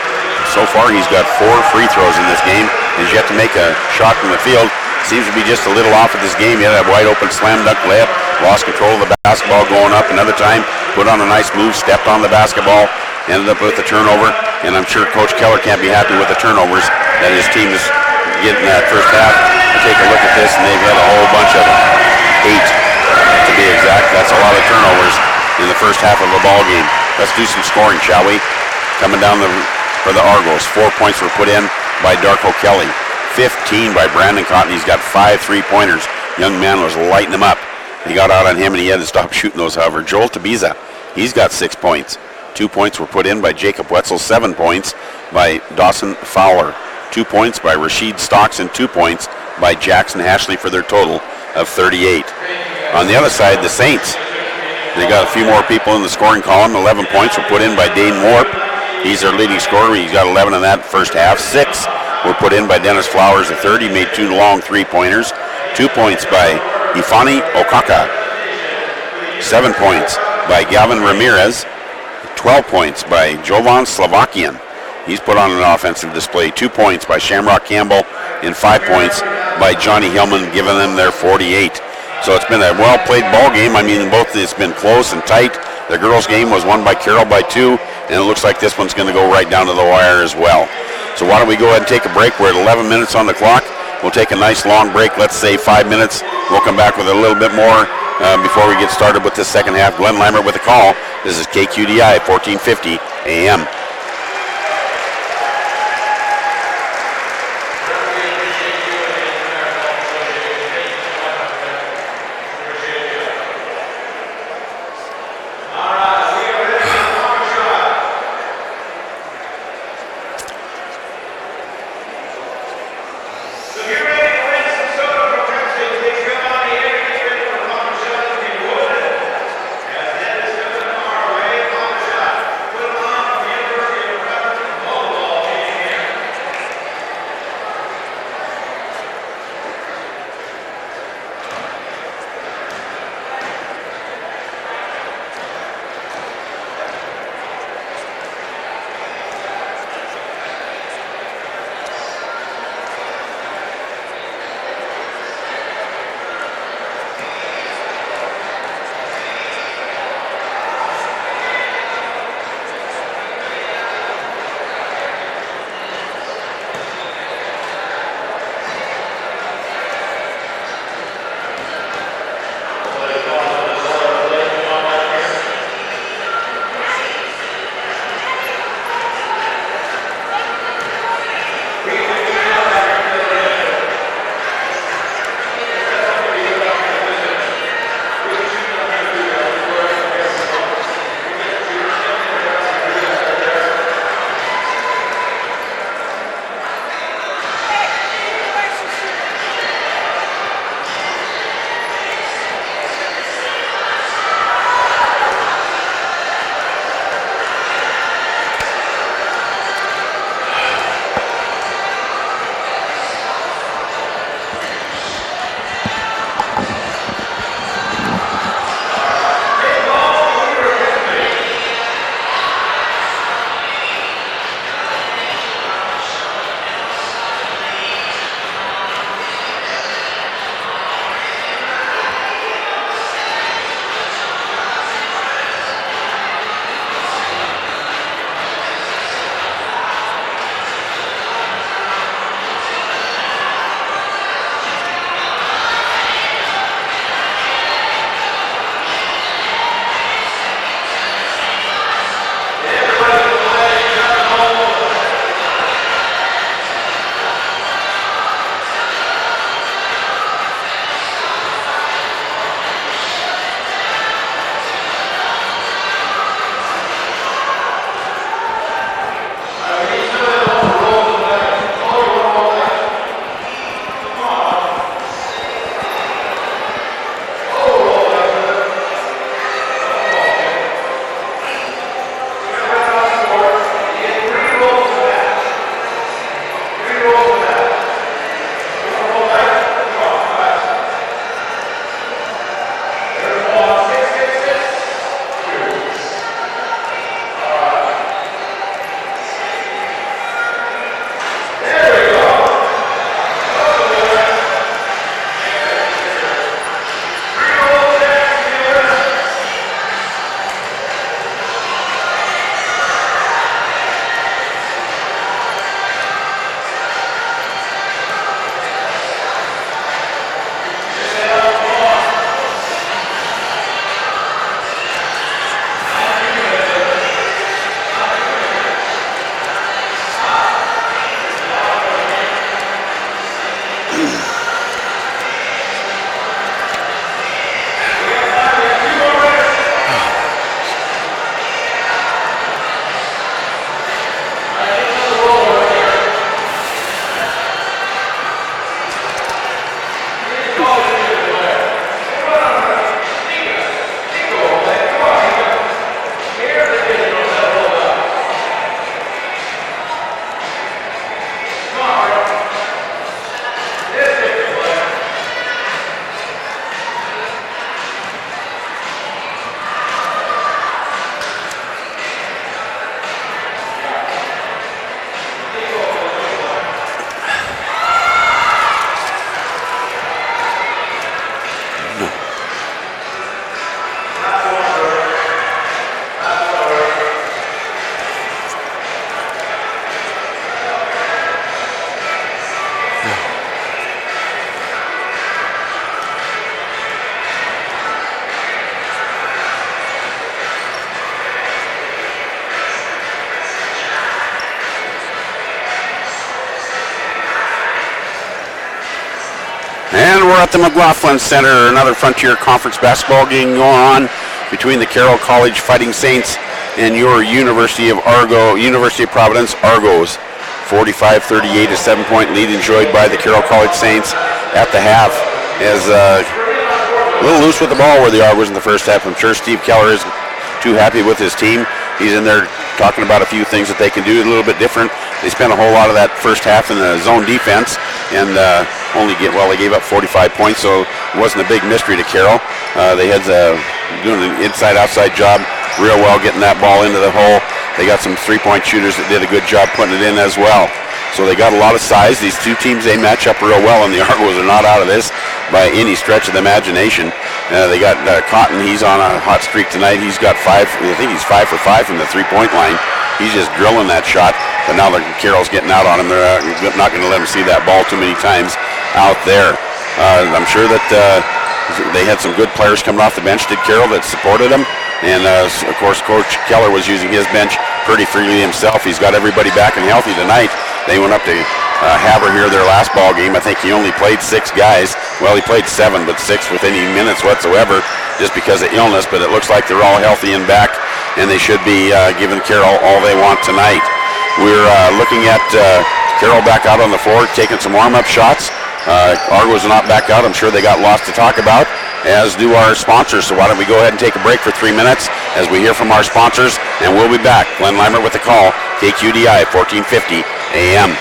So far, he's got 4 free throws in this game. He's yet to make a shot from the field. Seems to be just a little off at this game. He had a wide open slam dunk layup, lost control of the basketball going up. Another time, put on a nice move, stepped on the basketball, ended up with a turnover. And I'm sure Coach Keller can't be happy with the turnovers that his team is getting that first half. Take a look at this, and they've had a whole bunch of them. 8, to be exact. That's a lot of turnovers in the first half of a ball game. Let's do some scoring, shall we? Coming down for the Argos, 4 points were put in by Darko Kelly. 15 by Brandon Cotton. He's got 5 3-pointers. Young man was lighting him up. He got out on him, and he had to stop shooting those, however. Joel Tabiza, he's got 6 points. 2 points were put in by Jacob Wetzel. 7 points by Dawson Fowler. 2 points by Rashid Stocks, and 2 points by Jackson Hashley for their total of 38. On the other side, the Saints, they got a few more people in the scoring column. 11 points were put in by Dane Warp. He's their leading scorer. He's got 11 in that first half. 6 were put in by Dennis Flowers at 30. Made 2 long 3-pointers. 2 points by Ifani Okaka. 7 points by Gavin Ramirez. 12 points by Jovan Slovakian. He's put on an offensive display. 2 points by Shamrock Campbell and 5 points by Johnny Hillman, giving them their 48. So it's been a well-played ball game. I mean, both it's been close and tight. The girls' game was won by Carroll by 2, and it looks like this one's going to go right down to the wire as well. So why don't we go ahead and take a break? We're at 11 minutes on the clock. We'll take a nice long break. Let's say 5 minutes. We'll come back with a little bit more before we get started with the second half. Glenn Lambert with a call. This is KQDI 1450 AM. the McLaughlin Center. Another Frontier Conference basketball game going on between the Carroll College Fighting Saints and your University of Providence Argos. 45-38, a 7-point lead enjoyed by the Carroll College Saints at the half. As a little loose with the ball where the Argos in the first half. I'm sure Steve Keller is too happy with his team. He's in there talking about a few things that they can do a little bit different. They spent a whole lot of that first half in the zone defense, and they gave up 45 points, so it wasn't a big mystery to Carroll. They had doing an inside-outside job real well, getting that ball into the hole. They got some three-point shooters that did a good job putting it in as well. So they got a lot of size. These two teams, they match up real well, and the Argos are not out of this by any stretch of the imagination. They got Cotton. He's on a hot streak tonight. He's got 5. I think he's 5 for 5 from the three-point line. He's just drilling that shot. But now Carroll's getting out on him. They're not going to let him see that ball too many times out there. I'm sure that they had some good players coming off the bench, did Carroll, that supported him. And, of course, Coach Keller was using his bench pretty freely himself. He's got everybody back and healthy tonight. They went up to Haber here their last ball game. I think he only played 6 guys. Well, he played 7, but 6 with any minutes whatsoever just because of illness. But it looks like they're all healthy and back, and they should be giving Carroll all they want tonight. We're looking at Carroll back out on the floor, taking some warm-up shots. Argos are not back out. I'm sure they got lots to talk about, as do our sponsors. So why don't we go ahead and take a break for 3 minutes as we hear from our sponsors, and we'll be back. Glenn Lambert with the call, KQDI 1450 AM.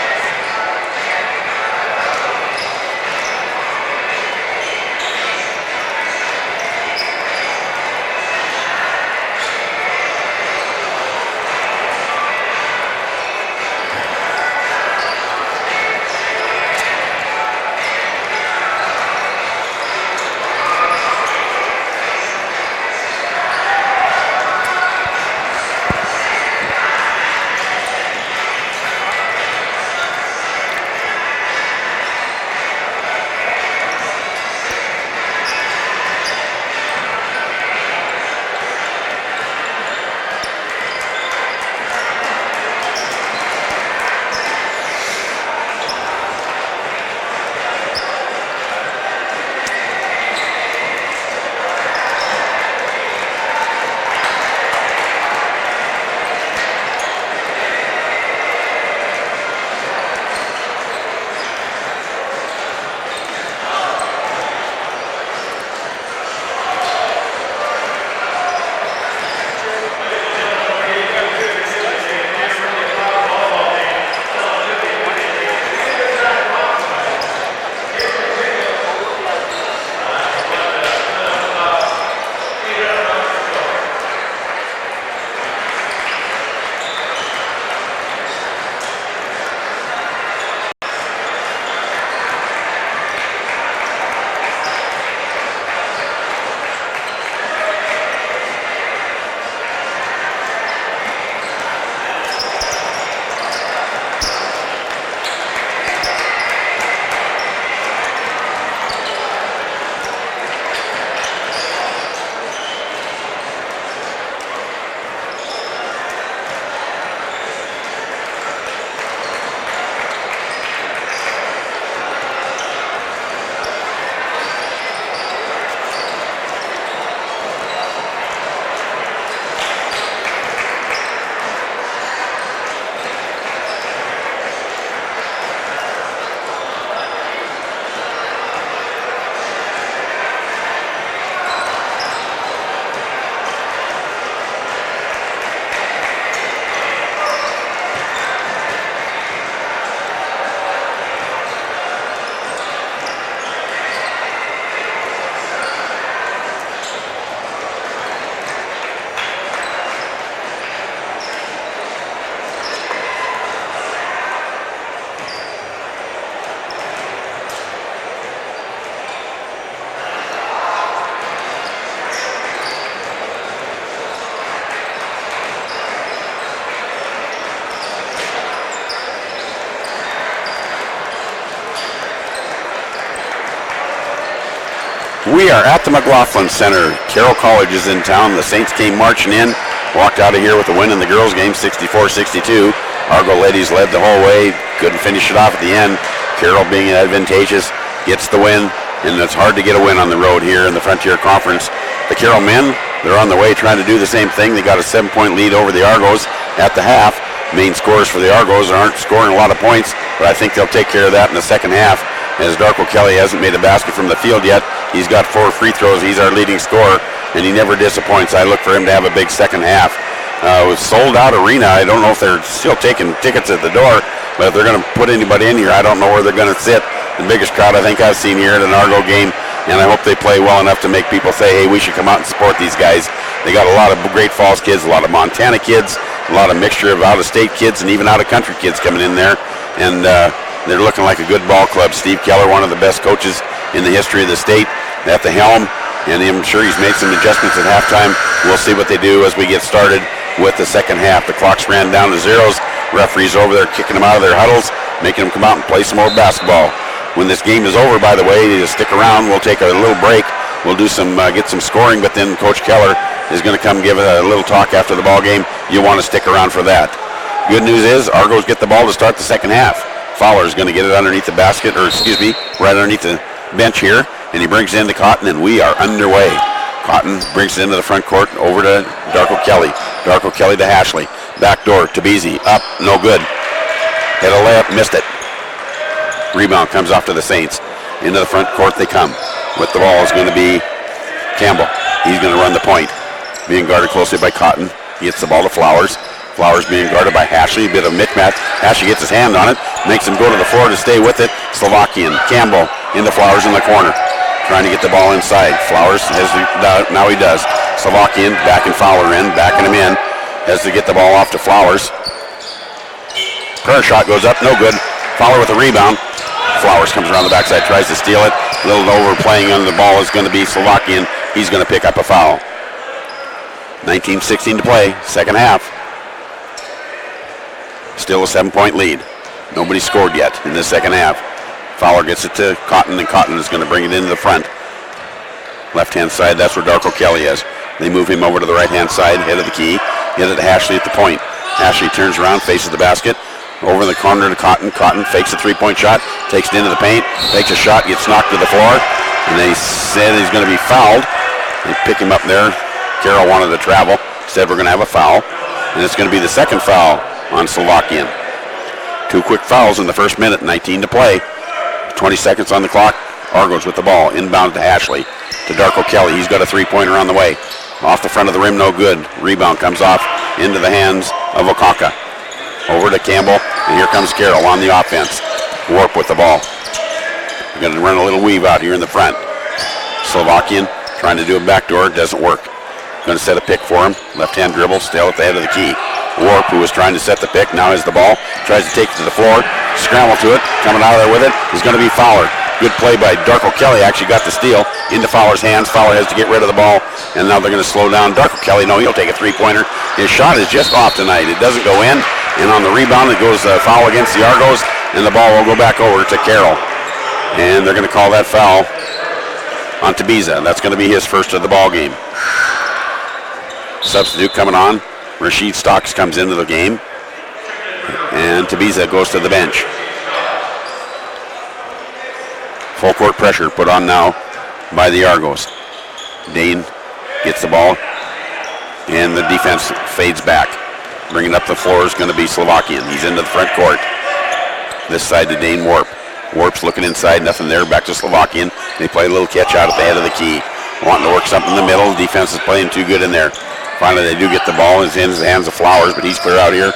We are at the McLaughlin Center. Carroll College is in town. The Saints came marching in, walked out of here with a win in the girls' game, 64-62. Argo ladies led the whole way, couldn't finish it off at the end. Carroll, being advantageous, gets the win. and it's hard to get a win on the road here in the Frontier Conference. The Carroll men, they're on the way trying to do the same thing. They got a 7-point lead over the Argos at the half. Main scorers for the Argos aren't scoring a lot of points, but I think they'll take care of that in the second half, as Darko Kelly hasn't made a basket from the field yet. He's got 4 free throws. He's our leading scorer, and he never disappoints. I look for him to have a big second half. With sold-out arena, I don't know if they're still taking tickets at the door, but if they're going to put anybody in here, I don't know where they're going to sit. The biggest crowd I think I've seen here at an Argo game, and I hope they play well enough to make people say, hey, we should come out and support these guys. They got a lot of Great Falls kids, a lot of Montana kids, a lot of mixture of out-of-state kids and even out-of-country kids coming in there, and they're looking like a good ball club. Steve Keller, one of the best coaches in the history of the state, at the helm, and I'm sure he's made some adjustments at halftime. We'll see what they do as we get started with the second half. The clocks ran down to zeros. Referees over there kicking them out of their huddles, making them come out and play some more basketball. When this game is over, by the way, you stick around. We'll take a little break. We'll do some get some scoring, but then Coach Keller is going to come give a little talk after the ball game. You want to stick around for that. Good news is Argos get the ball to start the second half. Fowler's going to get it underneath the basket, or excuse me, right underneath the bench here, and he brings it into Cotton, and we are underway. Cotton brings it into the front court over to Darko Kelly. Darko Kelly to Hashley. Back door to Beasy. Up, no good. Hit a layup, missed it. Rebound comes off to the Saints. Into the front court they come. With the ball is going to be Campbell. He's going to run the point. Being guarded closely by Cotton. He gets the ball to Flowers. Flowers being guarded by Hashley. A bit of mismatch. Hashley gets his hand on it. Makes him go to the floor to stay with it. Slovakian. Campbell into Flowers in the corner. Trying to get the ball inside. Flowers, now he does. Slovakian backing Fowler in. Backing him in. Has to get the ball off to Flowers. Prayer shot goes up. No good. Fowler with a rebound. Flowers comes around the backside. Tries to steal it. A little overplaying on the ball is going to be Slovakian. He's going to pick up a foul. 19:16 to play. Second half. Still a 7-point lead. Nobody scored yet in this second half. Fowler gets it to Cotton, and Cotton is going to bring it into the front. Left-hand side, that's where Darko Kelly is. They move him over to the right-hand side, head of the key. Hit it to Hashley at the point. Hashley turns around, faces the basket. Over in the corner to Cotton. Cotton fakes a 3-point shot, takes it into the paint, takes a shot, gets knocked to the floor, and they said he's going to be fouled. They pick him up there. Carroll wanted to travel. Said we're going to have a foul, and it's going to be the second foul on Slovakian. 2 quick fouls in the first minute, 19 to play. 20 seconds on the clock. Argos with the ball. Inbound to Hashley. To Darko Kelly. He's got a 3-pointer on the way. Off the front of the rim, no good. Rebound comes off into the hands of Okaka. Over to Campbell. And here comes Carroll on the offense. Warp with the ball. We're going to run a little weave out here in the front. Slovakian trying to do a backdoor. Doesn't work. Going to set a pick for him. Left-hand dribble. Still at the head of the key. Warp, who was trying to set the pick, now has the ball. Tries to take it to the floor. Scramble to it. Coming out of there with it is going to be Fowler. Good play by Darko Kelly. Actually got the steal into Fowler's hands. Fowler has to get rid of the ball, and now they're going to slow down. Darko Kelly, no, he'll take a 3-pointer. His shot is just off tonight. It doesn't go in, and on the rebound it goes foul against the Argos, and the ball will go back over to Carroll. And they're going to call that foul on Tabiza. That's going to be his first of the ball game. Substitute coming on. Rashid Stocks comes into the game, and Tabiza goes to the bench. Full court pressure put on now by the Argos. Dane gets the ball, and the defense fades back. Bringing up the floor is going to be Slovakian. He's into the front court. This side to Dane Warp. Warp's looking inside, nothing there. Back to Slovakian. They play a little catch out at the head of the key. Wanting to work something in the middle. The defense is playing too good in there. Finally, they do get the ball in the hands of Flowers, but he's clear out here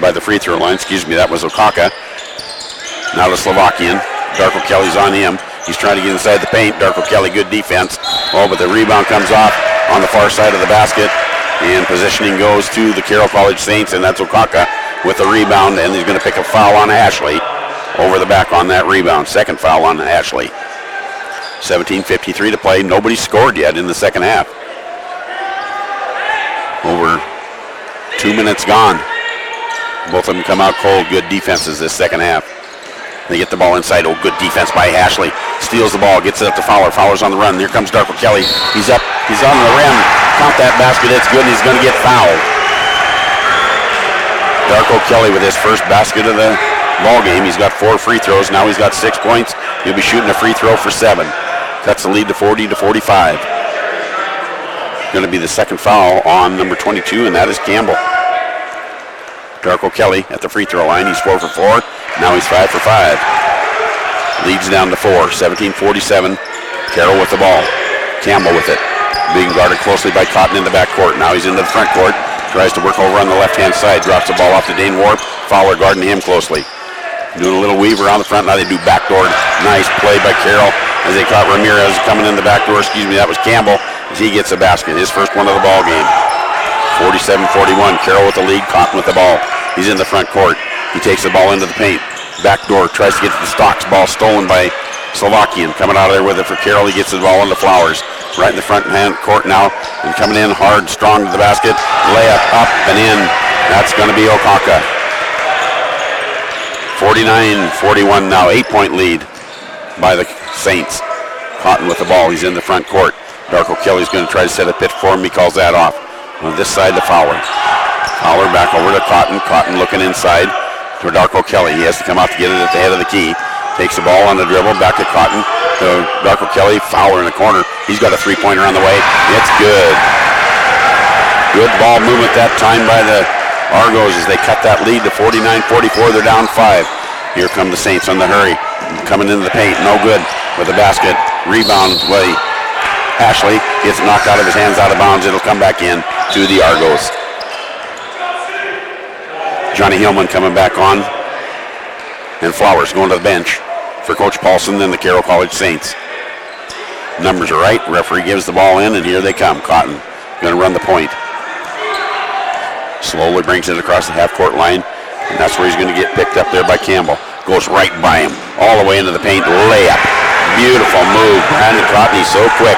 by the free throw line. Excuse me, that was Okaka. Now to Slovakian. Darko Kelly's on him. He's trying to get inside the paint. Darko Kelly, good defense. Oh, but the rebound comes off on the far side of the basket. And positioning goes to the Carroll College Saints, and that's Okaka with the rebound, and he's going to pick a foul on Hashley over the back on that rebound. Second foul on Hashley. 17:53 to play. Nobody scored yet in the second half. Over 2 minutes gone. Both of them come out cold. Good defenses this second half. They get the ball inside. Oh, good defense by Hashley. Steals the ball, gets it up to Fowler. Fowler's on the run. Here comes Darko Kelly. He's up. He's on the rim. Count that basket. It's good. He's going to get fouled. Darko Kelly with his first basket of the ball game. He's got 4 free throws. Now he's got 6 points. He'll be shooting a free throw for 7. Cuts the lead to 40-45. Going to be the second foul on number 22, and that is Campbell. Darko Kelly at the free throw line. He's 4 for 4. Now he's 5 for 5. Leads down to 4. 17-47. Carroll with the ball. Campbell with it. Being guarded closely by Cotton in the backcourt. Now he's into the front court. Tries to work over on the left-hand side. Drops the ball off to Dane Warp. Fowler guarding him closely. Doing a little weave around the front. Now they do backdoor. Nice play by Carroll as they caught Ramirez coming in the back door. That was Campbell as he gets a basket. His first one of the ball game. 47-41. Carroll with the lead. Cotton with the ball. He's in the front court. He takes the ball into the paint. Backdoor. Tries to get to the Stocks. Ball stolen by Slovakian. Coming out of there with it for Carroll. He gets the ball into Flowers. Right in the front hand court now. And coming in hard, strong to the basket. Layup up and in. That's going to be Okaka. 49-41 now. 8-point lead by the Saints. Cotton with the ball. He's in the front court. Darko Kelly's going to try to set a pitch for him. He calls that off. On this side to Fowler. Fowler back over to Cotton. Cotton looking inside to Darko Kelly. He has to come out to get it at the head of the key. Takes the ball on the dribble. Back to Cotton. To Darko Kelly. Fowler in the corner. He's got a three-pointer on the way. It's good. Good ball movement that time by the Argos as they cut that lead to 49-44. They're down 5. Here come the Saints on the hurry. Coming into the paint. No good with the basket. Rebound play. Ashley gets knocked out of his hands, out of bounds. It'll come back in to the Argos. Johnny Hillman coming back on. And Flowers going to the bench for Coach Paulson and the Carroll College Saints. Numbers are right. Referee gives the ball in, and here they come. Cotton going to run the point. Slowly brings it across the half-court line, and that's where he's going to get picked up there by Campbell. Goes right by him, all the way into the paint. Layup. Beautiful move. Brandon Cotton, he's so quick.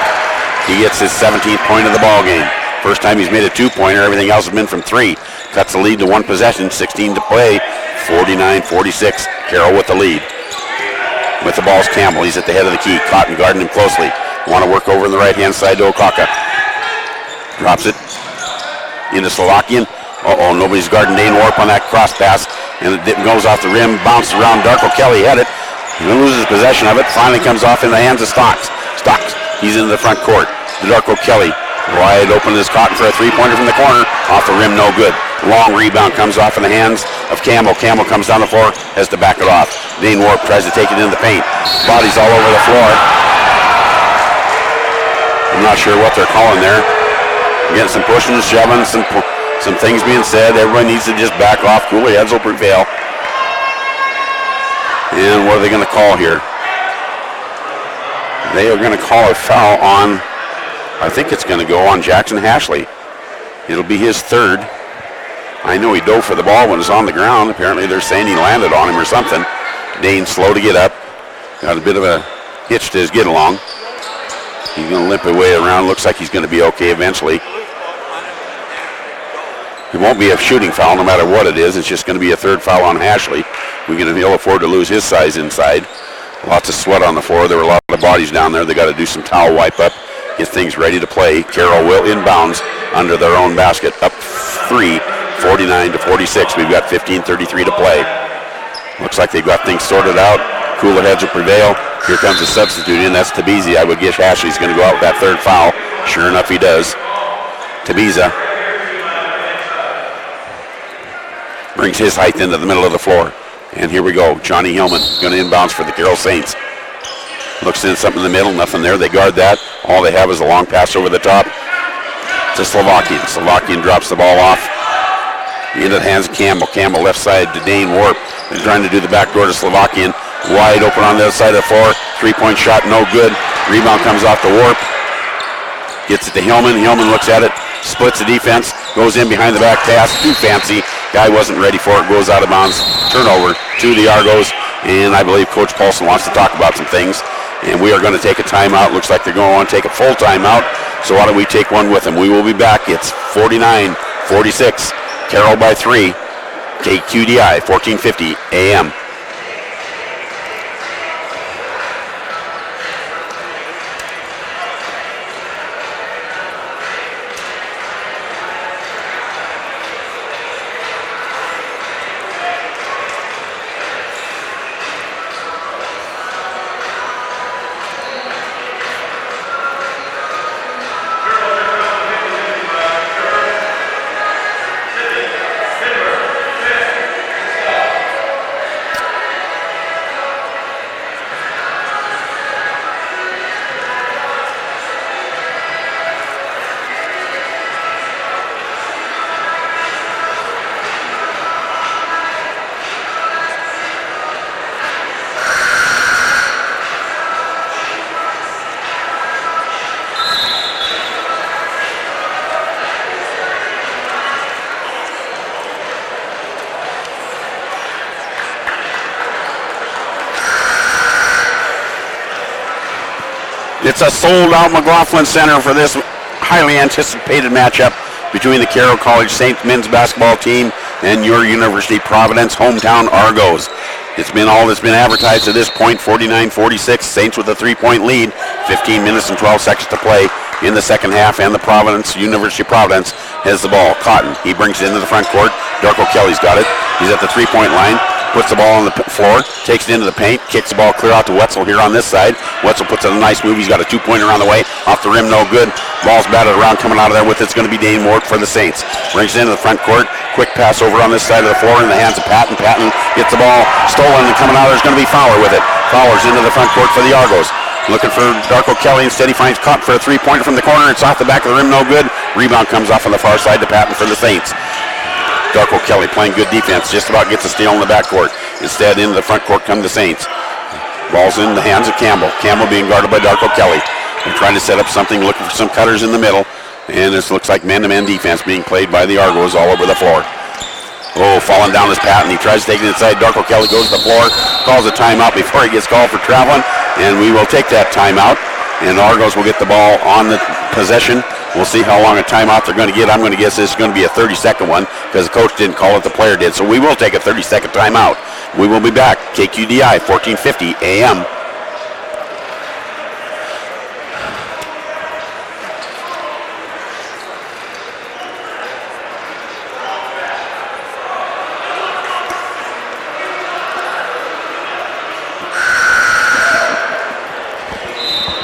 He gets his 17th point of the ball game. First time he's made a two-pointer. Everything else has been from 3. Cuts the lead to 1 possession. 16 to play. 49-46. Carroll with the lead. With the ball's Campbell. He's at the head of the key. Cotton guarding him closely. Want to work over on the right-hand side to Okaka. Drops it into Slovakian. Nobody's guarding Dane Warp on that cross pass. And it goes off the rim. Bounced around. Darko Kelly had it. He loses possession of it. Finally comes off in the hands of Stocks. Stocks. He's in the front court. Darko Kelly. Wide open is Cotton for a three-pointer from the corner. Off the rim, no good. Long rebound comes off in the hands of Campbell. Campbell comes down the floor, has to back it off. Dane Warp tries to take it in the paint. Bodies all over the floor. I'm not sure what they're calling there. Getting some pushing, shoving, some things being said. Everybody needs to just back off. Cooler heads will prevail. And what are they going to call here? They are going to call a foul on, I think it's going to go on Jackson Hashley. It'll be his 3rd. I know he dove for the ball when it was on the ground. Apparently they're saying he landed on him or something. Dane's slow to get up. Got a bit of a hitch to his get along. He's going to limp his way around. Looks like he's going to be okay eventually. It won't be a shooting foul no matter what it is. It's just going to be a 3rd foul on Hashley. He'll afford to lose his size inside. Lots of sweat on the floor. There were a lot of bodies down there. They got to do some towel wipe up. Get things ready to play. Carroll will inbounds under their own basket. Up 3, 49-46. We've got 15:33 to play. Looks like they've got things sorted out. Cooler heads will prevail. Here comes a substitute in. That's Tabizi. I would guess Ashley's going to go out with that 3rd foul. Sure enough, he does. Tabiza brings his height into the middle of the floor. And here we go. Johnny Hillman going to inbounds for the Carroll Saints. Looks in something in the middle. Nothing there. They guard that. All they have is a long pass over the top to Slovakian. Slovakian drops the ball off into the hands of Campbell. Campbell left side to Dane Warp. They're trying to do the back door to Slovakian. Wide open on the other side of the floor. 3-point shot, no good. Rebound comes off the Warp. Gets it to Hillman. Hillman looks at it. Splits the defense. Goes in behind the back pass. Too fancy. Guy wasn't ready for it. Goes out of bounds. Turnover to the Argos. And I believe Coach Paulson wants to talk about some things. And we are going to take a timeout. Looks like they're going to want to take a full timeout. So why don't we take one with them? We will be back. It's 49-46. Carroll by 3. KQDI, 1450 AM. It's a sold-out McLaughlin Center for this highly anticipated matchup between the Carroll College Saints men's basketball team and your University of Providence hometown Argos. It's been all that's been advertised to this point, 49-46, Saints with a 3-point lead, 15 minutes and 12 seconds to play in the second half, and the University of Providence has the ball. Cotton, he brings it into the front court. Darko Kelly's got it. He's at the three-point line, puts the ball on the floor, takes it into the paint, kicks the ball clear out to Wetzel here on this side. Wetzel puts in a nice move. He's got a two-pointer on the way. Off the rim, no good. Ball's batted around, coming out of there with it's going to be Dane Ward for the Saints. Brings it into the front court. Quick pass over on this side of the floor in the hands of Patton. Patton gets the ball stolen, and coming out there's going to be Fowler with it. Fowler's into the front court for the Argos. Looking for Darko Kelly. Instead he finds Cotton for a three-pointer from the corner. It's off the back of the rim, no good. Rebound comes off on the far side to Patton for the Saints. Darko Kelly playing good defense, just about gets a steal in the backcourt. Instead, into the front court come the Saints. Ball's in the hands of Campbell. Campbell being guarded by Darko Kelly. They're trying to set up something, looking for some cutters in the middle. And this looks like man-to-man defense being played by the Argos all over the floor. Oh, falling down is Patton. He tries to take it inside. Darko Kelly goes to the floor, calls a timeout before he gets called for traveling. And we will take that timeout. And Argos will get the ball on the possession. We'll see how long a timeout they're going to get. I'm going to guess this is going to be a 30-second one because the coach didn't call it, the player did. So we will take a 30-second timeout. We will be back. KQDI, 1450 AM.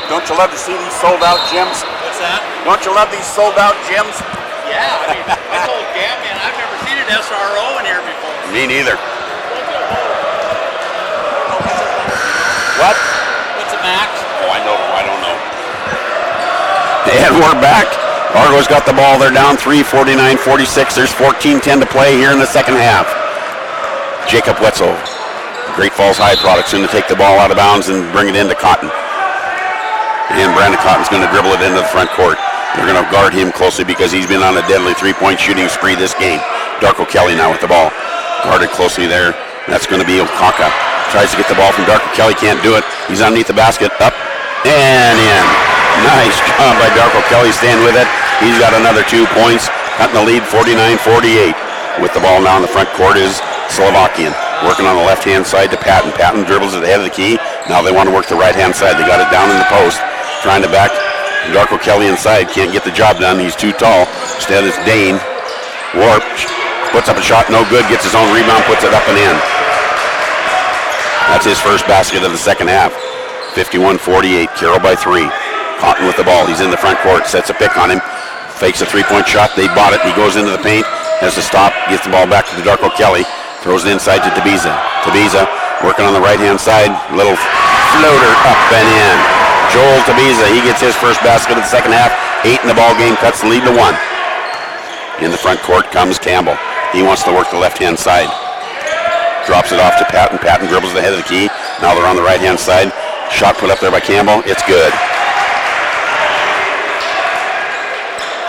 Don't you love to see these sold-out gyms? What's that? Don't you love these sold-out gyms? Yeah, I mean, I told Gab, man, I've never seen an SRO in here before. Me neither. What? What's a max? Oh, I don't know. And we're back. Argos got the ball. They're down 3, 49-46. There's 14-10 to play here in the second half. Jacob Wetzel, Great Falls High products, in to take the ball out of bounds and bring it into Cotton. And Brandon Cotton's going to dribble it into the front court. They're going to guard him closely because he's been on a deadly three-point shooting spree this game. Darko Kelly now with the ball. Guarded closely there. That's going to be Okaka. Tries to get the ball from Darko Kelly. Can't do it. He's underneath the basket. Up and in. Nice job by Darko Kelly staying with it. He's got another 2 points. Cutting the lead 49-48. With the ball now in the front court is Slovakian. Working on the left-hand side to Patton. Patton dribbles at the head of the key. Now they want to work the right-hand side. They got it down in the post. Trying to back Darko Kelly inside. Can't get the job done. He's too tall. Instead it's Dane. Warp. Puts up a shot. No good. Gets his own rebound. Puts it up and in. That's his first basket of the second half. 51-48. Carroll by 3. Cotton with the ball. He's in the front court. Sets a pick on him. Fakes a three-point shot. They bought it. He goes into the paint. Has to stop. Gets the ball back to Darko Kelly. Throws it inside to Tabiza. Tabiza working on the right-hand side. Little floater up and in. Joel Tabiza, he gets his first basket of the second half. 8 in the ball game, cuts the lead to 1. In the front court comes Campbell. He wants to work the left-hand side. Drops it off to Patton. Patton dribbles the head of the key. Now they're on the right-hand side. Shot put up there by Campbell. It's good.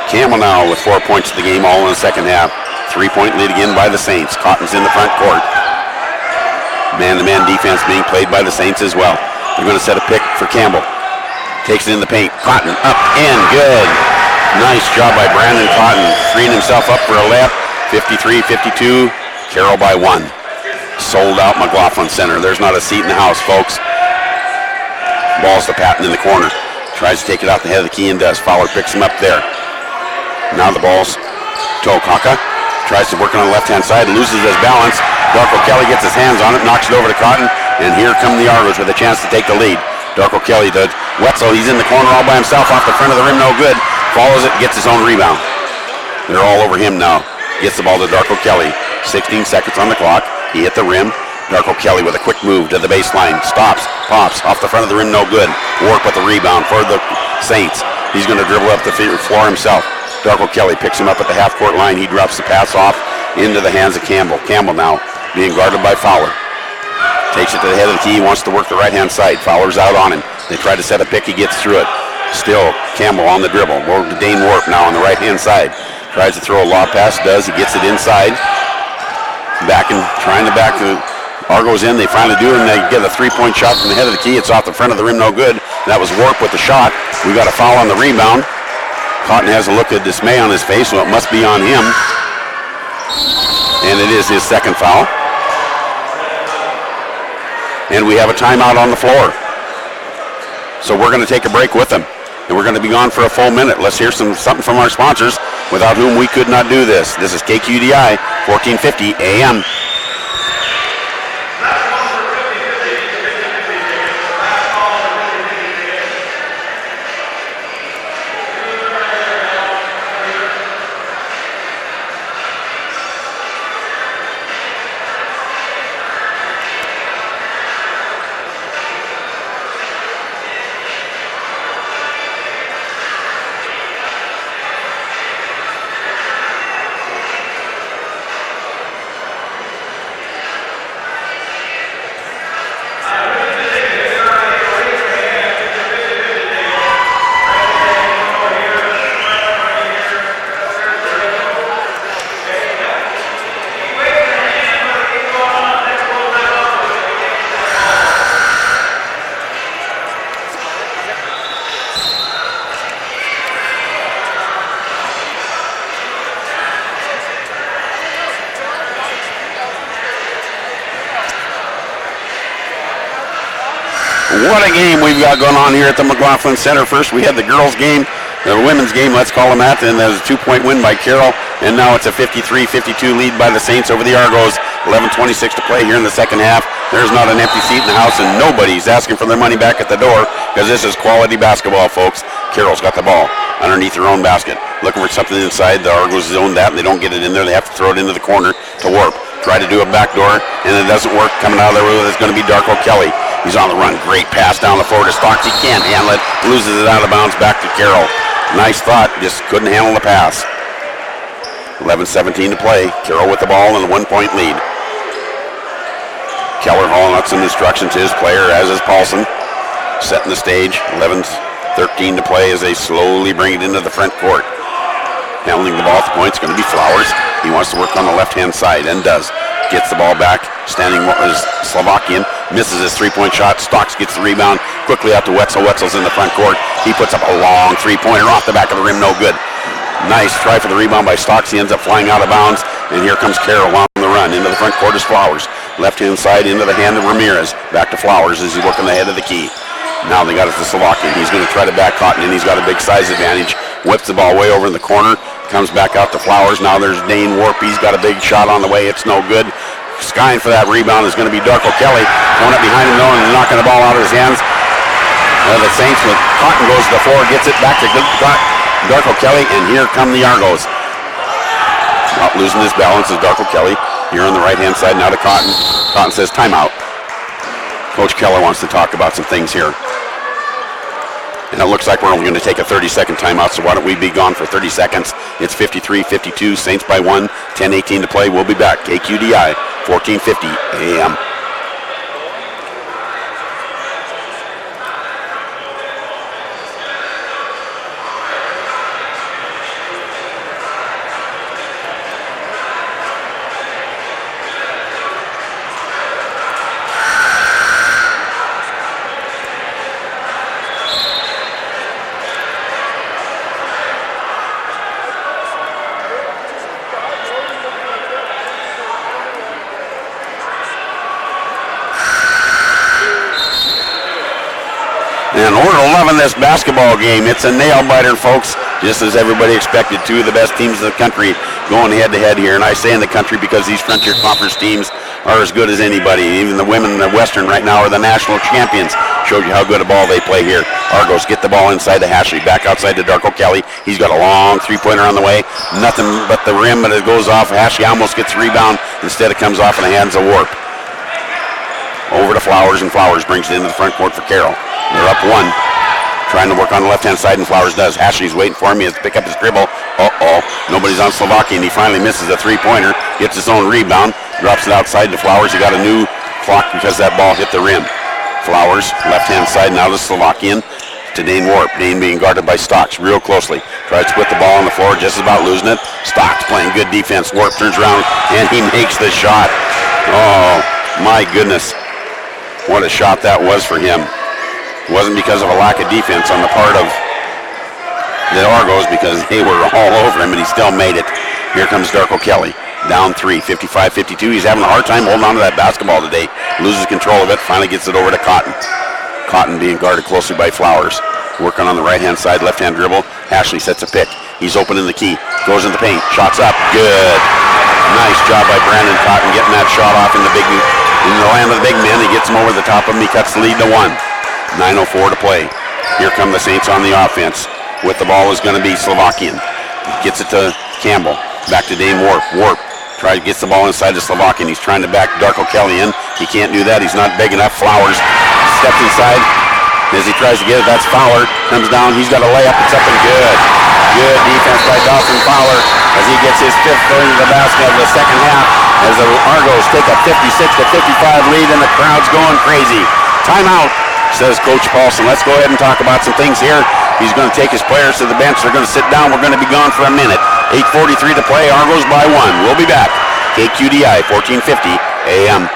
Campbell now with 4 points to the game, all in the second half. 3-point lead again by the Saints. Cotton's in the front court. Man-to-man defense being played by the Saints as well. They're going to set a pick for Campbell. Takes it in the paint. Cotton up and good. Nice job by Brandon Cotton. Freeing himself up for a layup. 53-52. Carroll by 1. Sold out McLaughlin Center. There's not a seat in the house, folks. Ball's to Patton in the corner. Tries to take it out the head of the key and does. Fowler picks him up there. Now the ball's to Okaka. Tries to work on the left-hand side. Loses his balance. Darko Kelly gets his hands on it. Knocks it over to Cotton. And here come the Argos with a chance to take the lead. Darko Kelly does. Wetzel, he's in the corner all by himself off the front of the rim, no good. Follows it, gets his own rebound. They're all over him now. Gets the ball to Darko Kelly. 16 seconds on the clock. He hit the rim. Darko Kelly with a quick move to the baseline. Stops, pops, off the front of the rim, no good. Warp with the rebound for the Saints. He's going to dribble up the floor himself. Darko Kelly picks him up at the half-court line. He drops the pass off into the hands of Campbell. Campbell now being guarded by Fowler. Takes it to the head of the key. He wants to work the right-hand side. Fowler's out on him. They try to set a pick. He gets through it. Still, Campbell on the dribble. Dane Warp now on the right-hand side. Tries to throw a lob pass. Does. He gets it inside. Trying to back the Argos in. They finally do it, and they get a three-point shot from the head of the key. It's off the front of the rim. No good. That was Warp with the shot. We got a foul on the rebound. Cotton has a look of dismay on his face, so it must be on him. And it is his second foul. And we have a timeout on the floor. So we're going to take a break with them. And we're going to be gone for a full minute. Let's hear something from our sponsors, without whom we could not do this. This is KQDI, 1450 AM. What a game we've got going on here at the McLaughlin Center. First we had the girls game, the women's game, let's call them that, and that was a 2-point win by Carroll, and now it's a 53-52 lead by the Saints over the Argos. 11:26 to play here in the second half. There's not an empty seat in the house, and nobody's asking for their money back at the door, because this is quality basketball, folks. Carroll's got the ball underneath their own basket, looking for something inside. The Argos zone that, and they don't get it in there. They have to throw it into the corner to Warp. Try to do a backdoor, and it doesn't work. Coming out of the room, it's going to be Darko Kelly. He's on the run. Great pass down the floor to Stocks. He can't handle it. Loses it out of bounds back to Carroll. Nice thought. Just couldn't handle the pass. 11:17 to play. Carroll with the ball and a 1-point lead. Keller hauling out some instructions to his player, as is Paulson. Setting the stage. 11:13 to play as they slowly bring it into the front court. Handling the ball at the point is going to be Flowers. He wants to work on the left-hand side and does. Gets the ball back. Standing is Slovakian. Misses his three-point shot. Stocks gets the rebound. Quickly out to Wetzel. Wetzel's in the front court. He puts up a long three-pointer off the back of the rim. No good. Nice try for the rebound by Stocks. He ends up flying out of bounds. And here comes Carroll on the run. Into the front court is Flowers. Left-hand side into the hand of Ramirez. Back to Flowers as he's working the head of the key. Now they got it to Slovakian. He's going to try to back Cotton in. He's got a big size advantage. Whips the ball way over in the corner. Comes back out to Flowers. Now there's Dane Warp. He's got a big shot on the way. It's no good. Skying for that rebound is going to be Darko Kelly. Going up behind him though and knocking the ball out of his hands. The Saints with Cotton goes to the floor. Gets it back to Darko Kelly. And here come the Argos. Not losing his balance is Darko Kelly. Here on the right-hand side now to Cotton. Cotton says timeout. Coach Keller wants to talk about some things here. And it looks like we're only going to take a 30-second timeout, so why don't we be gone for 30 seconds. It's 53-52, Saints by 1, 10:18 to play. We'll be back. KQDI, 1450 AM. And order 11 this basketball game. It's a nail biter, folks, just as everybody expected. Two of the best teams in the country going head-to-head here. And I say in the country because these Frontier Conference teams are as good as anybody. Even the women in the Western right now are the national champions. Showed you how good a ball they play here. Argos get the ball inside to Hashley. Back outside to Darko Kelly. He's got a long three-pointer on the way. Nothing but the rim, but it goes off. Hashley almost gets the rebound. Instead, it comes off in the hands of Warp. Over to Flowers, and Flowers brings it into the front court for Carroll. They're up one. Trying to work on the left-hand side, and Flowers does. Hashley's waiting for him. He has to pick up his dribble. Nobody's on Slovakian. He finally misses a three-pointer. Gets his own rebound. Drops it outside to Flowers. He got a new clock because that ball hit the rim. Flowers, left-hand side, now to Slovakian. To Dane Warp. Dane being guarded by Stocks real closely. Tries to put the ball on the floor, just about losing it. Stocks playing good defense. Warp turns around, and he makes the shot. Oh, my goodness. What a shot that was for him. It wasn't because of a lack of defense on the part of the Argos, because they were all over him, and he still made it. Here comes Darko Kelly. Down 3, 55-52. He's having a hard time holding on to that basketball today. Loses control of it, finally gets it over to Cotton. Cotton being guarded closely by Flowers. Working on the right-hand side, left-hand dribble. Ashley sets a pick. He's open in the key. Goes in the paint. Shots up. Good. Nice job by Brandon Cotton getting that shot off in the land of the big men. He gets him over the top of him. He cuts the lead to 1. 9:04 to play. Here come the Saints on the offense. With the ball is going to be Slovakian. Gets it to Campbell. Back to Dane Warp. Warp gets the ball inside to Slovakian. He's trying to back Darko Kelly in. He can't do that. He's not big enough. Flowers steps inside. As he tries to get it, that's Fowler. Comes down. He's got a layup. It's up and good. Good defense by Dawson Fowler as he gets his 5th going to the basket of the second half as the Argos take a 56-55 lead and the crowd's going crazy. Timeout, says Coach Paulson. Let's go ahead and talk about some things here. He's going to take his players to the bench. They're going to sit down. We're going to be gone for a minute. 8:43 to play. Argos by 1. We'll be back. KQDI 1450 AM.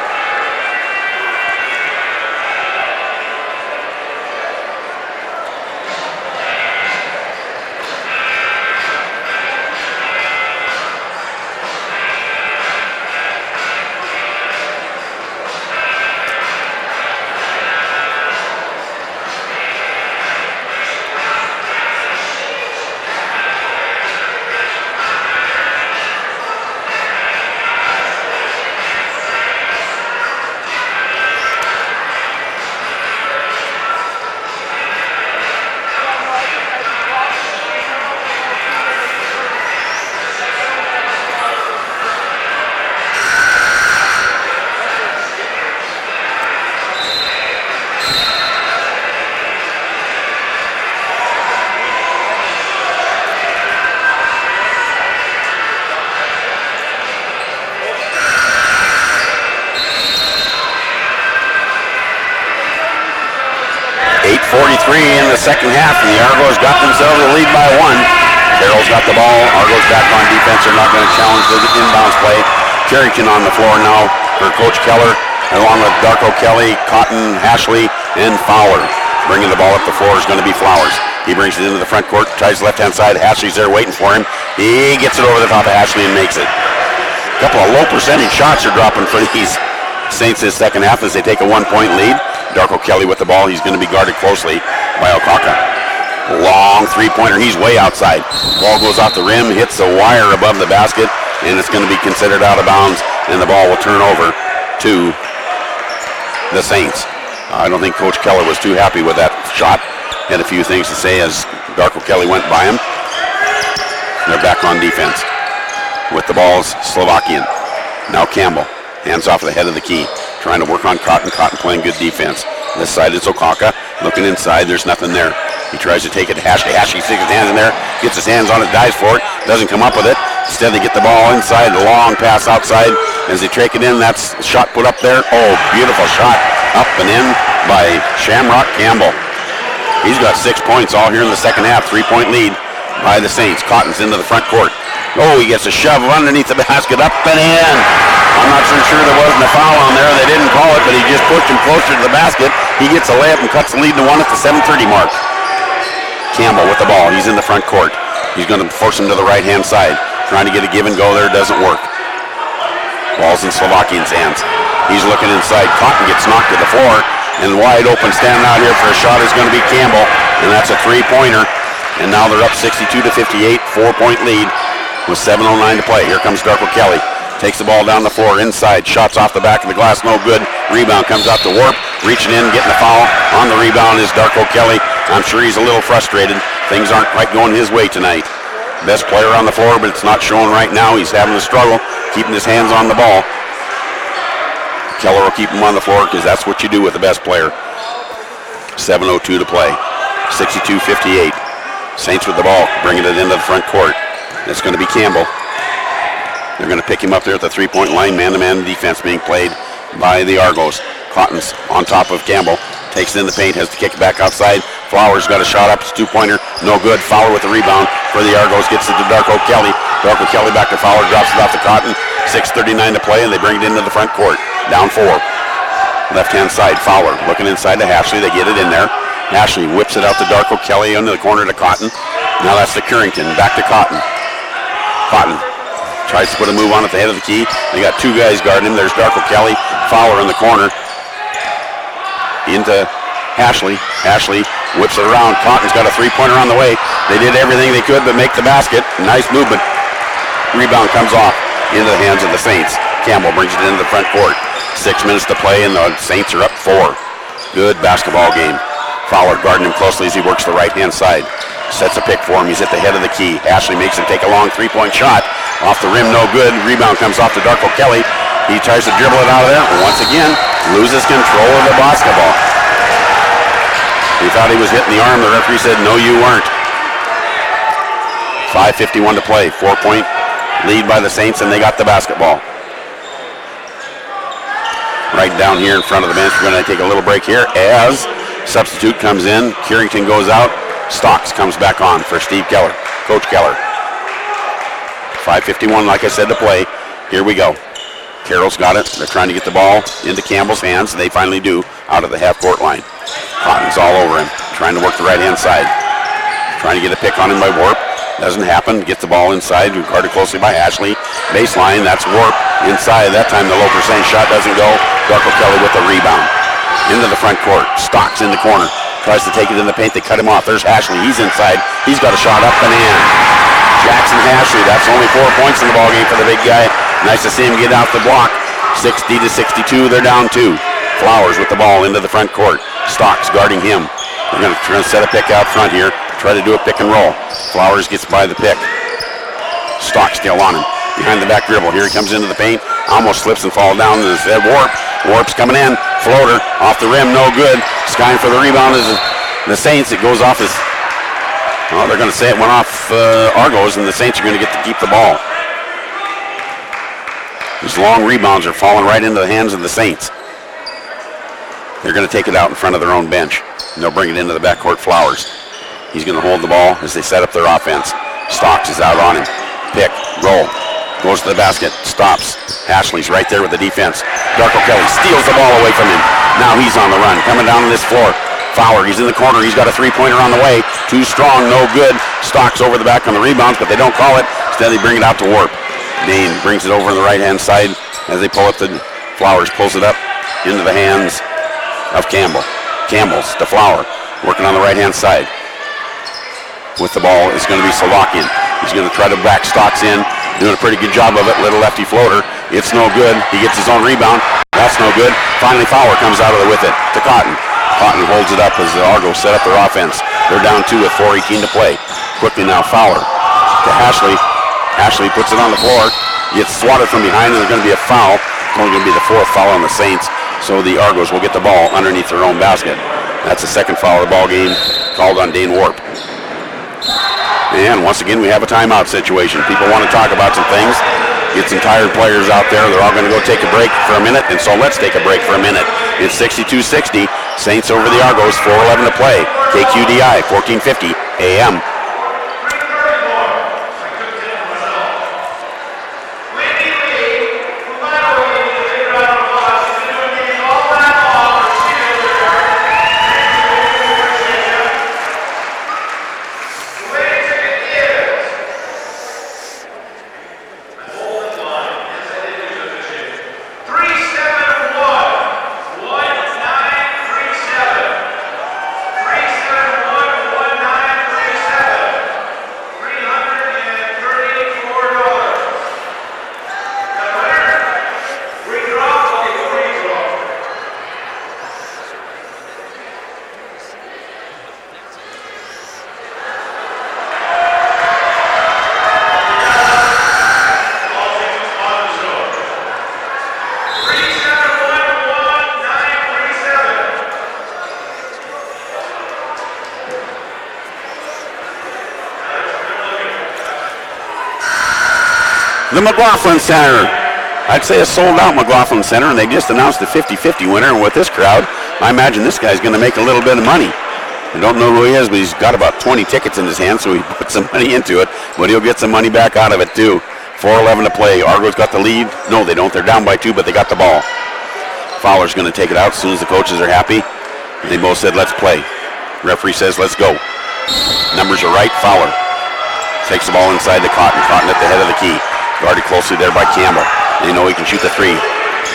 In the second half, and the Argos got themselves a lead by 1. Carroll's got the ball. Argos back on defense. They're not going to challenge the inbounds play. Carrington on the floor now for Coach Keller, along with Darko Kelly, Cotton, Ashley, and Fowler. Bringing the ball up the floor is going to be Flowers. He brings it into the front court, tries the left-hand side. Ashley's there waiting for him. He gets it over the top of Ashley and makes it. A couple of low percentage shots are dropping for these Saints this second half as they take a 1-point lead. Darko Kelly with the ball. He's going to be guarded closely by Okaka. Long three-pointer. He's way outside. Ball goes off the rim, hits the wire above the basket, and it's going to be considered out of bounds, and the ball will turn over to the Saints. I don't think Coach Keller was too happy with that shot. Had a few things to say as Darko Kelly went by him. They're back on defense. With the ball's Slovakian. Now Campbell. Hands off the head of the key. Trying to work on Cotton. Cotton playing good defense. This side is Okaka. Looking inside. There's nothing there. He tries to take it to Ashley. Ashley sticks his hands in there. Gets his hands on it. Dives for it. Doesn't come up with it. Instead they get the ball inside. The long pass outside. As they take it in, that's a shot put up there. Oh, beautiful shot. Up and in by Shamrock Campbell. He's got 6 points all here in the second half. 3-point lead by the Saints. Cotton's into the front court. Oh, he gets a shove underneath the basket. Up and in. I'm not so sure there wasn't a foul on there. They didn't call it, but he just pushed him closer to the basket. He gets a layup and cuts the lead to 1 at the 7:30 mark. Campbell with the ball. He's in the front court. He's going to force him to the right-hand side. Trying to get a give and go there. Doesn't work. Ball's in Slovakian's hands. He's looking inside. Cotton gets knocked to the floor. And wide open standing out here for a shot is going to be Campbell. And that's a three-pointer. And now they're up 62-58. 4-point lead with 7:09 to play. Here comes Darko Kelly. Takes the ball down the floor, inside, shots off the back of the glass, no good. Rebound comes out to Warp, reaching in, getting the foul. On the rebound is Darko Kelly. I'm sure he's a little frustrated. Things aren't quite going his way tonight. Best player on the floor, but it's not showing right now. He's having a struggle, keeping his hands on the ball. Keller will keep him on the floor because that's what you do with the best player. 7:02 to play. 62-58. Saints with the ball, bringing it into the front court. It's going to be Campbell. They're going to pick him up there at the three-point line. Man-to-man defense being played by the Argos. Cotton's on top of Campbell. Takes it in the paint, has to kick it back outside. Flowers got a shot up, it's a two-pointer. No good. Fowler with the rebound for the Argos. Gets it to Darko Kelly. Darko Kelly back to Fowler, drops it off to Cotton. 6:39 to play, and they bring it into the front court. Down 4. Left-hand side, Fowler looking inside to Ashley. They get it in there. Ashley whips it out to Darko Kelly into the corner to Cotton. Now that's to Currington. Back to Cotton. Cotton tries to put a move on at the head of the key. They got two guys guarding him. There's Darko Kelly. Fowler in the corner. Into Ashley. Ashley whips it around. Cotton's got a three-pointer on the way. They did everything they could but make the basket. Nice movement. Rebound comes off into the hands of the Saints. Campbell brings it into the front court. 6 minutes to play and the Saints are up 4. Good basketball game. Fowler guarding him closely as he works the right-hand side. Sets a pick for him. He's at the head of the key. Ashley makes him take a long three-point shot. Off the rim, no good. Rebound comes off to Darko Kelly. He tries to dribble it out of there. Once again, loses control of the basketball. He thought he was hitting the arm. The referee said, no, you weren't. 5:51 to play. 4-point lead by the Saints, and they got the basketball. Right down here in front of the bench. We're going to take a little break here as substitute comes in. Currington goes out. Stocks comes back on for Steve Keller, Coach Keller. 5:51, like I said, to play. Here we go. Carroll's got it. They're trying to get the ball into Campbell's hands. They finally do, out of the half-court line. Cotton's all over him, trying to work the right-hand side. Trying to get a pick on him by Warp. Doesn't happen. Gets the ball inside. Guarded closely by Ashley. Baseline, that's Warp inside. That time the low percentage shot doesn't go. Darko Kelly with the rebound. Into the front court. Stocks in the corner. Tries to take it in the paint. They cut him off. There's Ashley. He's inside. He's got a shot up and in. Jackson Ashley. That's only 4 points in the ballgame for the big guy. Nice to see him get out the block. 60-62. They're down 2. Flowers with the ball into the front court. Stocks guarding him. They're going to set a pick out front here. Try to do a pick and roll. Flowers gets by the pick. Stocks still on him. Behind the back dribble. Here he comes into the paint. Almost slips and falls down. Instead, Warp. Warp's coming in. Floater. Off the rim. No good. Skying for the rebound is the Saints. It goes off his... Well, they're going to say it went off Argos, and the Saints are going to get to keep the ball. These long rebounds are falling right into the hands of the Saints. They're going to take it out in front of their own bench. And they'll bring it into the backcourt. Flowers. He's going to hold the ball as they set up their offense. Stocks is out on him. Pick. Roll. Goes to the basket. Stops. Ashley's right there with the defense. Darko Kelly steals the ball away from him. Now he's on the run. Coming down to this floor. Fowler. He's in the corner. He's got a three-pointer on the way. Too strong. No good. Stocks over the back on the rebounds, but they don't call it. Instead, they bring it out to Warp. Dane brings it over on the right-hand side as they pull up the Flowers. Pulls it up into the hands of Campbell. Campbell's to Flower. Working on the right-hand side. With the ball is going to be Solokian. He's going to try to back Stocks in. Doing a pretty good job of it. Little lefty floater. It's no good. He gets his own rebound. That's no good. Finally, Fowler comes out of there with it to Cotton. Cotton holds it up as the Argos set up their offense. They're down 2 with 4:18 to play. Quickly now, Fowler to Ashley. Ashley puts it on the floor. Gets swatted from behind, and there's going to be a foul. It's only going to be the 4th foul on the Saints. So the Argos will get the ball underneath their own basket. That's the 2nd foul of the ball game called on Dane Warp. And once again, we have a timeout situation. People want to talk about some things. Get some tired players out there. They're all going to go take a break for a minute, and so let's take a break for a minute. It's 62-60. Saints over the Argos, 4:11 to play. KQDI, 1450 AM. The McLaughlin Center. I'd say a sold-out McLaughlin Center, and they just announced the 50-50 winner. And with this crowd, I imagine this guy's going to make a little bit of money. I don't know who he is, but he's got about 20 tickets in his hand, so he put some money into it. But he'll get some money back out of it, too. 4:11 to play. Argos got the lead. No, they don't. They're down by 2, but they got the ball. Fowler's going to take it out as soon as the coaches are happy. And they both said, let's play. Referee says, let's go. Numbers are right. Fowler takes the ball inside to Cotton. Cotton at the head of the key. Guarded closely there by Campbell. They know he can shoot the three.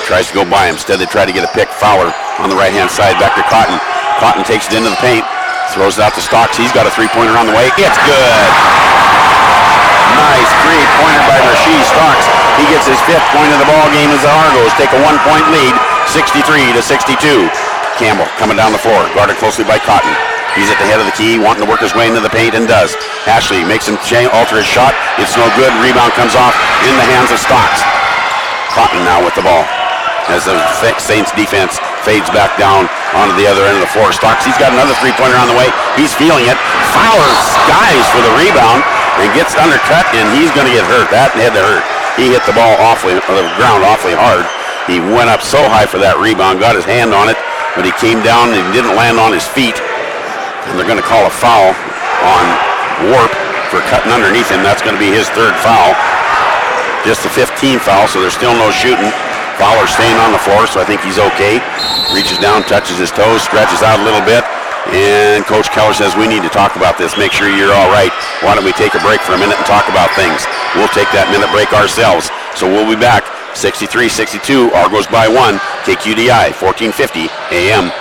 Tries to go by him. Instead, they try to get a pick. Fowler on the right-hand side. Back to Cotton. Cotton takes it into the paint. Throws it out to Stocks. He's got a three-pointer on the way. It's good. Nice three-pointer by Rasheed Stocks. He gets his 5th point of the ball game as the Argos take a 1-point lead, 63-62. Campbell coming down the floor, guarded closely by Cotton. He's at the head of the key, wanting to work his way into the paint, and does. Ashley makes him alter his shot. It's no good. Rebound comes off in the hands of Stocks. Cotton now with the ball as the Saints defense fades back down onto the other end of the floor. Stocks, he's got another three-pointer on the way. He's feeling it. Fowler skies for the rebound and gets undercut, and he's going to get hurt. That had to hurt. He hit the ball the ground awfully hard. He went up so high for that rebound, got his hand on it, but he came down and didn't land on his feet. And they're going to call a foul on Warp for cutting underneath him. That's going to be his 3rd foul. Just the 15th foul, so there's still no shooting. Fowler staying on the floor, so I think he's okay. Reaches down, touches his toes, stretches out a little bit. And Coach Keller says, we need to talk about this. Make sure you're all right. Why don't we take a break for a minute and talk about things? We'll take that minute break ourselves. So we'll be back. 63-62, Argos by 1. KQDI, 1450 AM.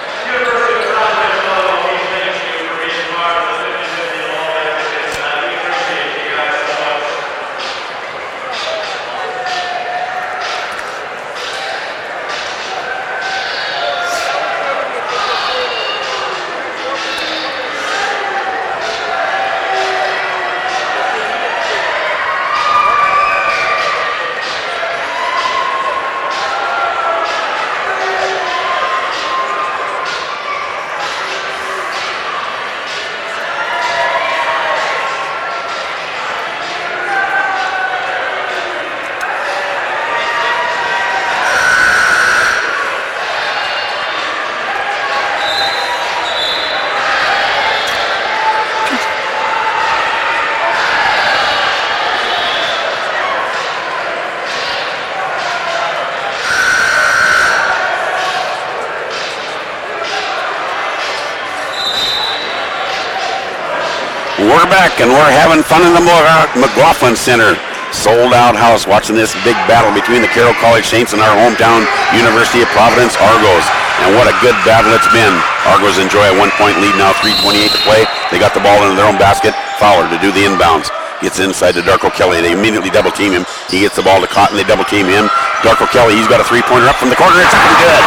We're back and we're having fun in the McLaughlin Center. Sold out house watching this big battle between the Carroll College Saints and our hometown University of Providence Argos. And what a good battle it's been. Argos enjoy a 1-point lead now, 3:28 to play. They got the ball into their own basket. Fowler to do the inbounds. Gets inside to Darko Kelly. They immediately double team him. He gets the ball to Cotton. They double team him. Darko Kelly, he's got a three-pointer up from the corner. It's up and good.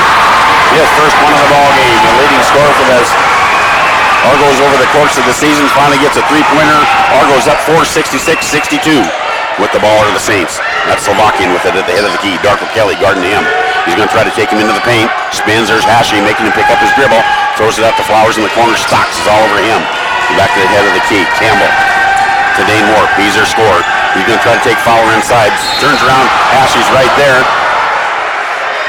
His first one of the ball game. The leading scorer for this Argos over the course of the season finally gets a three-pointer. Argos up 4-66-62 with the ball to the Saints. That's Slovakian with it at the head of the key. Darko Kelly guarding him. He's going to try to take him into the paint. Spins. There's Hashy making him pick up his dribble. Throws it out to Flowers in the corner. Stocks is all over him. Back to the head of the key. Campbell to Dane Warp. He's their scorer. He's going to try to take Fowler inside. Turns around. Hashy's right there.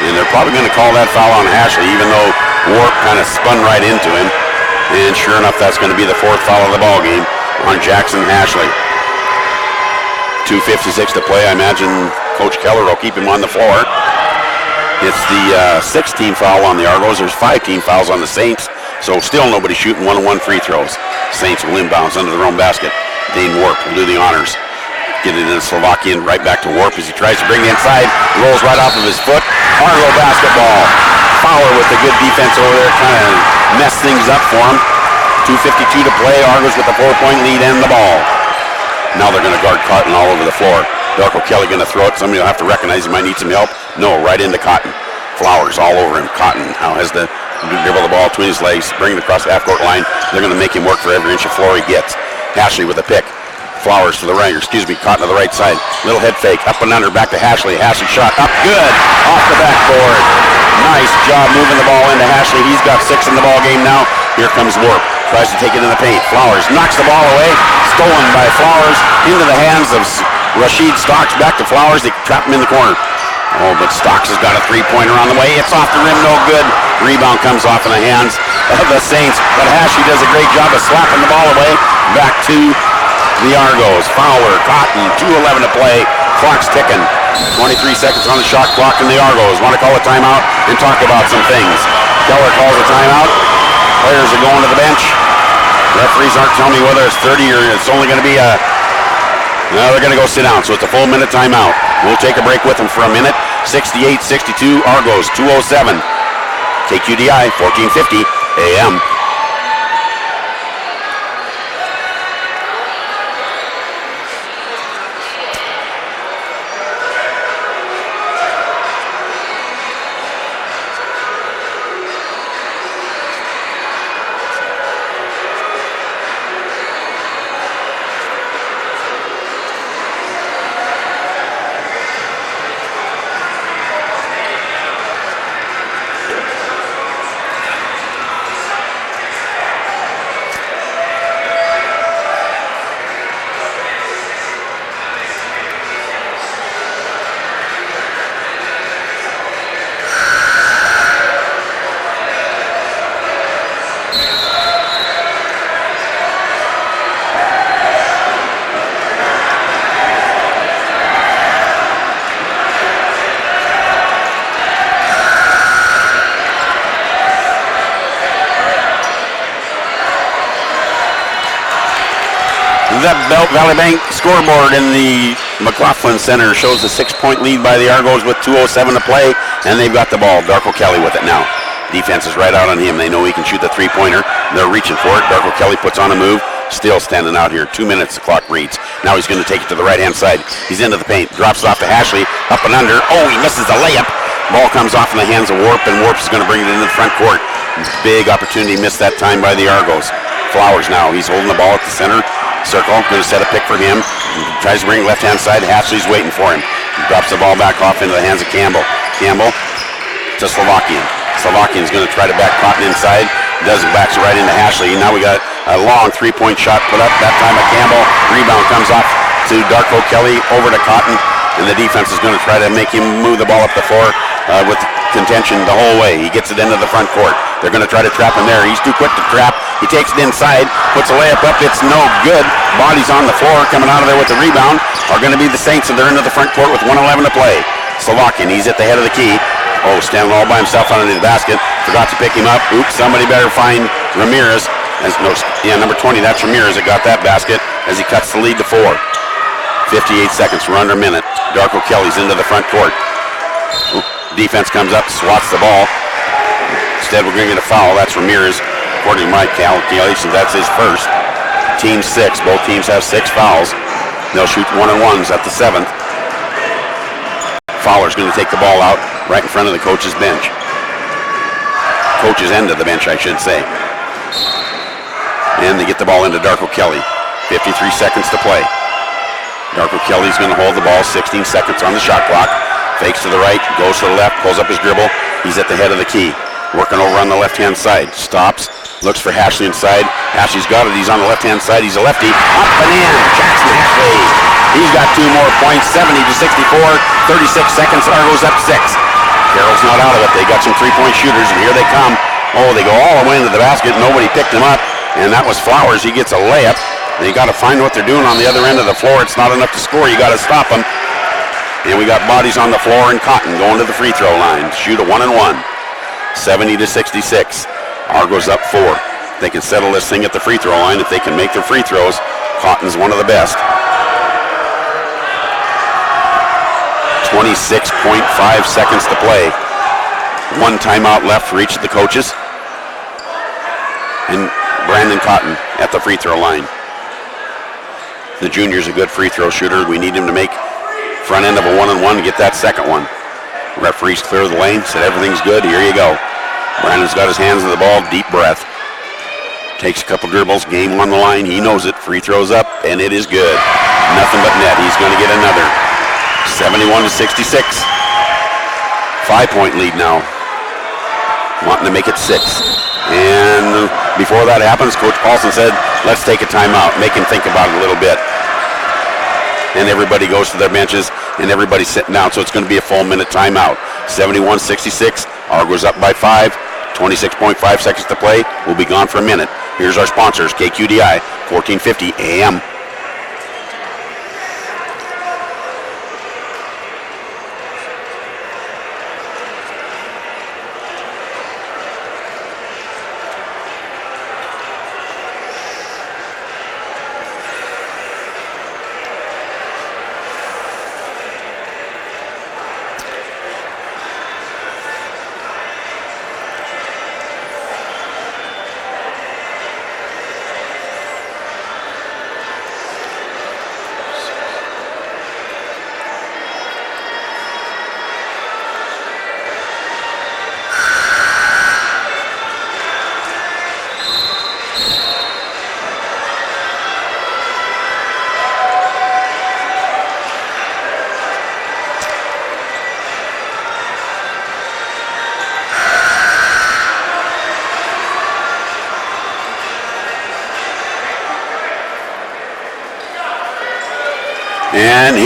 And they're probably going to call that foul on Ashley, even though Warp kind of spun right into him. And sure enough, that's going to be the 4th foul of the ball game on Jackson Ashley. 2:56 to play. I imagine Coach Keller will keep him on the floor. It's the 16th foul on the Argos. There's 5 team fouls on the Saints. So still nobody shooting 1-on-1 free throws. Saints will inbounds under their own basket. Dane Warp will do the honors. Get it in Slovakian right back to Warp as he tries to bring the inside. Rolls right off of his foot. Argo basketball. Fowler with the good defense over there, kind of messed things up for him. 2:52 to play. Argos with the 4-point lead and the ball. Now they're going to guard Cotton all over the floor. Darko Kelly going to throw it. Somebody will have to recognize he might need some help. No, right into Cotton. Flowers all over him. Cotton now has to dribble the ball between his legs, bring it across the half-court line. They're going to make him work for every inch of floor he gets. Hashley with a pick. Flowers to the right, Cotton to the right side. Little head fake, up and under, back to Hashley. Hashley shot up good, off the backboard. Nice job moving the ball into Hashley. He's got 6 in the ball game now. Here comes Warp. Tries to take it in the paint. Flowers knocks the ball away. Stolen by Flowers into the hands of Rasheed Stocks. Back to Flowers. They trap him in the corner. Oh, but Stocks has got a three-pointer on the way. It's off the rim, no good. Rebound comes off in the hands of the Saints. But Hashley does a great job of slapping the ball away. Back to the Argos. Fowler, Cotton, 2:11 to play. Clock's ticking. 23 seconds on the shot clock, and the Argos want to call a timeout and talk about some things. Keller calls a timeout. Players are going to the bench. Referees aren't telling me whether it's 30 or it's only going to be a... No, they're going to go sit down, so it's a full minute timeout. We'll take a break with them for a minute. 68-62, Argos 207. KQDI 1450 AM. That Belt Valley Bank scoreboard in the McLaughlin Center shows a 6-point lead by the Argos with 2:07 to play, and they've got the ball. Darko Kelly with it now. Defense is right out on him. They know he can shoot the three-pointer. They're reaching for it. Darko Kelly puts on a move. Still standing out here. 2 minutes, the clock reads. Now he's going to take it to the right-hand side. He's into the paint. Drops it off to Hashley. Up and under. Oh, he misses the layup. Ball comes off in the hands of Warp, and Warp's going to bring it into the front court. Big opportunity missed that time by the Argos. Flowers now. He's holding the ball at the center circle. Going to set a pick for him. Tries to bring it left-hand side. Hashley's waiting for him. He drops the ball back off into the hands of Campbell. Campbell to Slovakian. Slovakian's going to try to back Cotton inside. Does backs it right into Hashley. Now we got a long three-point shot put up. That time by Campbell. Rebound comes off to Darko Kelly over to Cotton. And the defense is going to try to make him move the ball up the floor with contention the whole way. He gets it into the front court. They're going to try to trap him there. He's too quick to trap. He takes it inside, puts a layup up. It's no good. Bodies on the floor. Coming out of there with the rebound are going to be the Saints, and they're into the front court with 1:11 to play. Slovakian, he's at the head of the key. Oh, standing all by himself underneath the basket. Forgot to pick him up. Oops, somebody better find Ramirez. Number 20, that's Ramirez that got that basket as he cuts the lead to 4. 58 seconds, we're under a minute. Darko Kelly's into the front court. Defense comes up, swats the ball. Instead, we're going to get a foul. That's Ramirez. According to my calculations, that's his first. Team 6. Both teams have 6 fouls. They'll shoot 1-on-1s at the 7th. Fowler's going to take the ball out right in front of the coach's bench. Coach's end of the bench, I should say. And they get the ball into Darko Kelly. 53 seconds to play. Darko Kelly's going to hold the ball. 16 seconds on the shot clock. Fakes to the right, goes to the left, pulls up his dribble. He's at the head of the key. Working over on the left-hand side. Stops, looks for Hashley inside. Hashley's got it. He's on the left-hand side. He's a lefty. Up and in. Jackson Hashley. He's got 2 more points. 70-64. 36 seconds. Argos up 6. Carroll's not out of it. They got some three-point shooters, and here they come. Oh, they go all the way into the basket. Nobody picked him up, and that was Flowers. He gets a layup. They got to find what they're doing on the other end of the floor. It's not enough to score. You got to stop them. And we got bodies on the floor, and Cotton going to the free throw line. Shoot a 1-and-1. 70-66. Argos up 4. They can settle this thing at the free throw line if they can make their free throws. Cotton's one of the best. 26.5 seconds to play. 1 timeout left for each of the coaches. And Brandon Cotton at the free throw line. The junior's a good free throw shooter. We need him to make front end of a 1-and-1 to get that second one. Referees clear the lane, said everything's good, here you go. Brandon's got his hands on the ball, deep breath. Takes a couple dribbles, game on the line, he knows it, free throws up, and it is good. Nothing but net, he's going to get another. 71-66. 5-point lead now. Wanting to make it 6. And before that happens, Coach Paulson said, let's take a timeout, make him think about it a little bit. And everybody goes to their benches, and everybody's sitting down, so it's going to be a full minute timeout. 71-66, Argos up by 5, 26.5 seconds to play. We'll be gone for a minute. Here's our sponsors, KQDI, 1450 AM.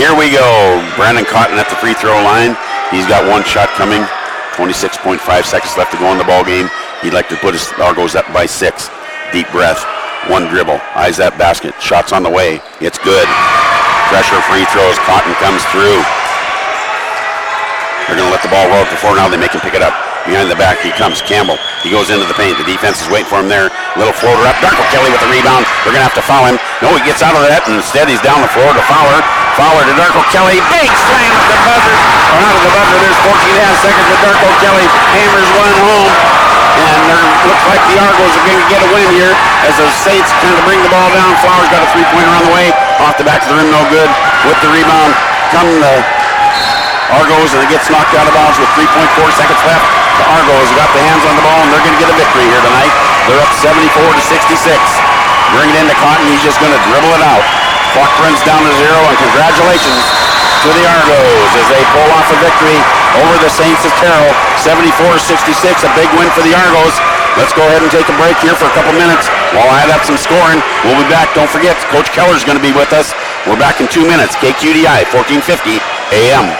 here we go. Brandon Cotton at the free throw line. He's got one shot coming. 26.5 seconds left to go in the ball game. He'd like to put his Argos up by 6. Deep breath. One dribble. Eyes that basket. Shots on the way. It's good. Pressure free throws. Cotton comes through. They're going to let the ball roll up the floor now. They make him pick it up. Behind the back he comes. Campbell. He goes into the paint. The defense is waiting for him there. Little floater up. Darko Kelly with the rebound. They're going to have to foul him. No, he gets out of that, and instead he's down the floor to Fowler. Fowler to Darko Kelly. Big slam at the buzzer. Or not at the buzzer. There's 14.5 seconds with Darko Kelly. Hammers one home. And looks like the Argos are going to get a win here as the Saints kind of bring the ball down. Flowers got a three-pointer on the way. Off the back of the rim, no good. With the rebound, come the Argos, and it gets knocked out of bounds with 3.4 seconds left. The Argos got the hands on the ball, and they're going to get a victory here tonight. They're up 74-66. Bring it into Cotton. He's just going to dribble it out. Clock runs down to 0, and congratulations to the Argos as they pull off a victory over the Saints of Carroll. 74-66, a big win for the Argos. Let's go ahead and take a break here for a couple minutes while I add up some scoring. We'll be back. Don't forget, Coach Keller's going to be with us. We're back in 2 minutes. KQDI, 1450 AM.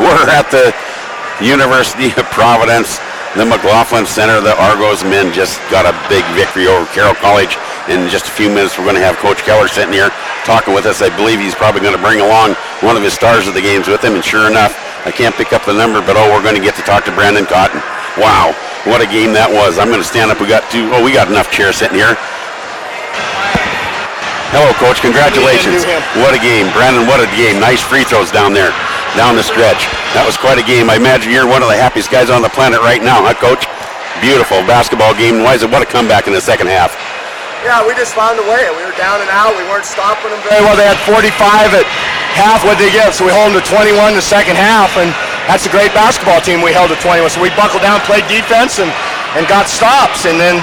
We're at the University of Providence, the McLaughlin Center. The Argos men just got a big victory over Carroll College. In just a few minutes, we're going to have Coach Keller sitting here talking with us. I believe he's probably going to bring along one of his stars of the games with him, and sure enough, I can't pick up the number, but we're going to get to talk to Brandon Cotton. Wow, what a game that was. I'm going to stand up. We got enough chairs sitting here. Hello, Coach. Congratulations. What a game. Brandon, what a game. Nice free throws down there, down the stretch. That was quite a game. I imagine you're one of the happiest guys on the planet right now, huh, Coach? Beautiful basketball game. What a comeback in the second half. Yeah, we just found a way. We were down and out. We weren't stopping them very well. They had 45 at half. What did they give? So we hold them to 21 in the second half, and that's a great basketball team we held to 21. So we buckled down, played defense, and got stops, and then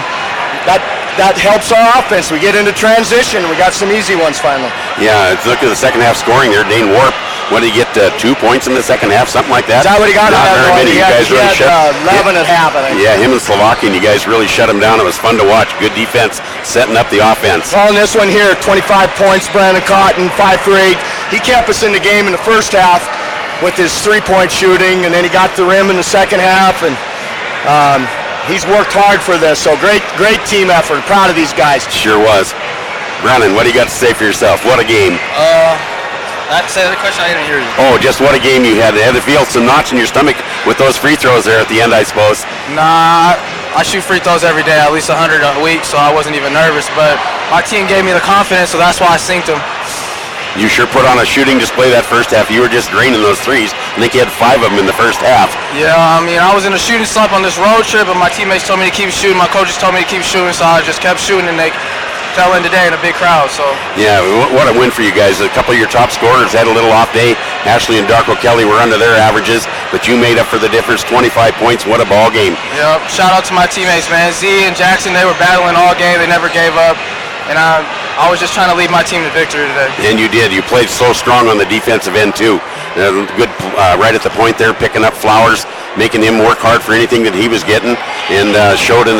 that helps our offense. We get into transition. We got some easy ones finally. Yeah, look at the second half scoring there. Dane Warp, what did he get, 2 points in the second half, something like that? Is that what he got? Not very many. You guys really shut 11 and a half, I think. Yeah, him and Slovakian, you guys really shut him down. It was fun to watch. Good defense, setting up the offense. Well, in this one here, 25 points, Brandon Cotton, 5 for 8. He kept us in the game in the first half with his three-point shooting, and then he got the rim in the second half, and he's worked hard for this. So great team effort. Proud of these guys. Sure was. Brandon, what do you got to say for yourself? What a game. Say the question, I didn't hear you. Oh, just what a game you had. You had to feel some notch in your stomach with those free throws there at the end, I suppose. Nah, I shoot free throws every day, at least 100 a week, so I wasn't even nervous. But my team gave me the confidence, so that's why I synced them. You sure put on a shooting display that first half. You were just draining those threes. I think you had 5 of them in the first half. Yeah, I mean, I was in a shooting slump on this road trip, but my teammates told me to keep shooting. My coaches told me to keep shooting, so I just kept shooting, and they fell in today in a big crowd. So Yeah, what a win for you guys. A couple of your top scorers had a little off day. Ashley and Darko Kelly were under their averages, but you made up for the difference. 25 points. What a ball game. yeah, shout out to my teammates, man. Z and Jackson, they were battling all game. They never gave up, and I was just trying to lead my team to victory today. And you did. You played so strong on the defensive end, too. Good right at the point there, picking up Flowers, making him work hard for anything that he was getting, and showed in the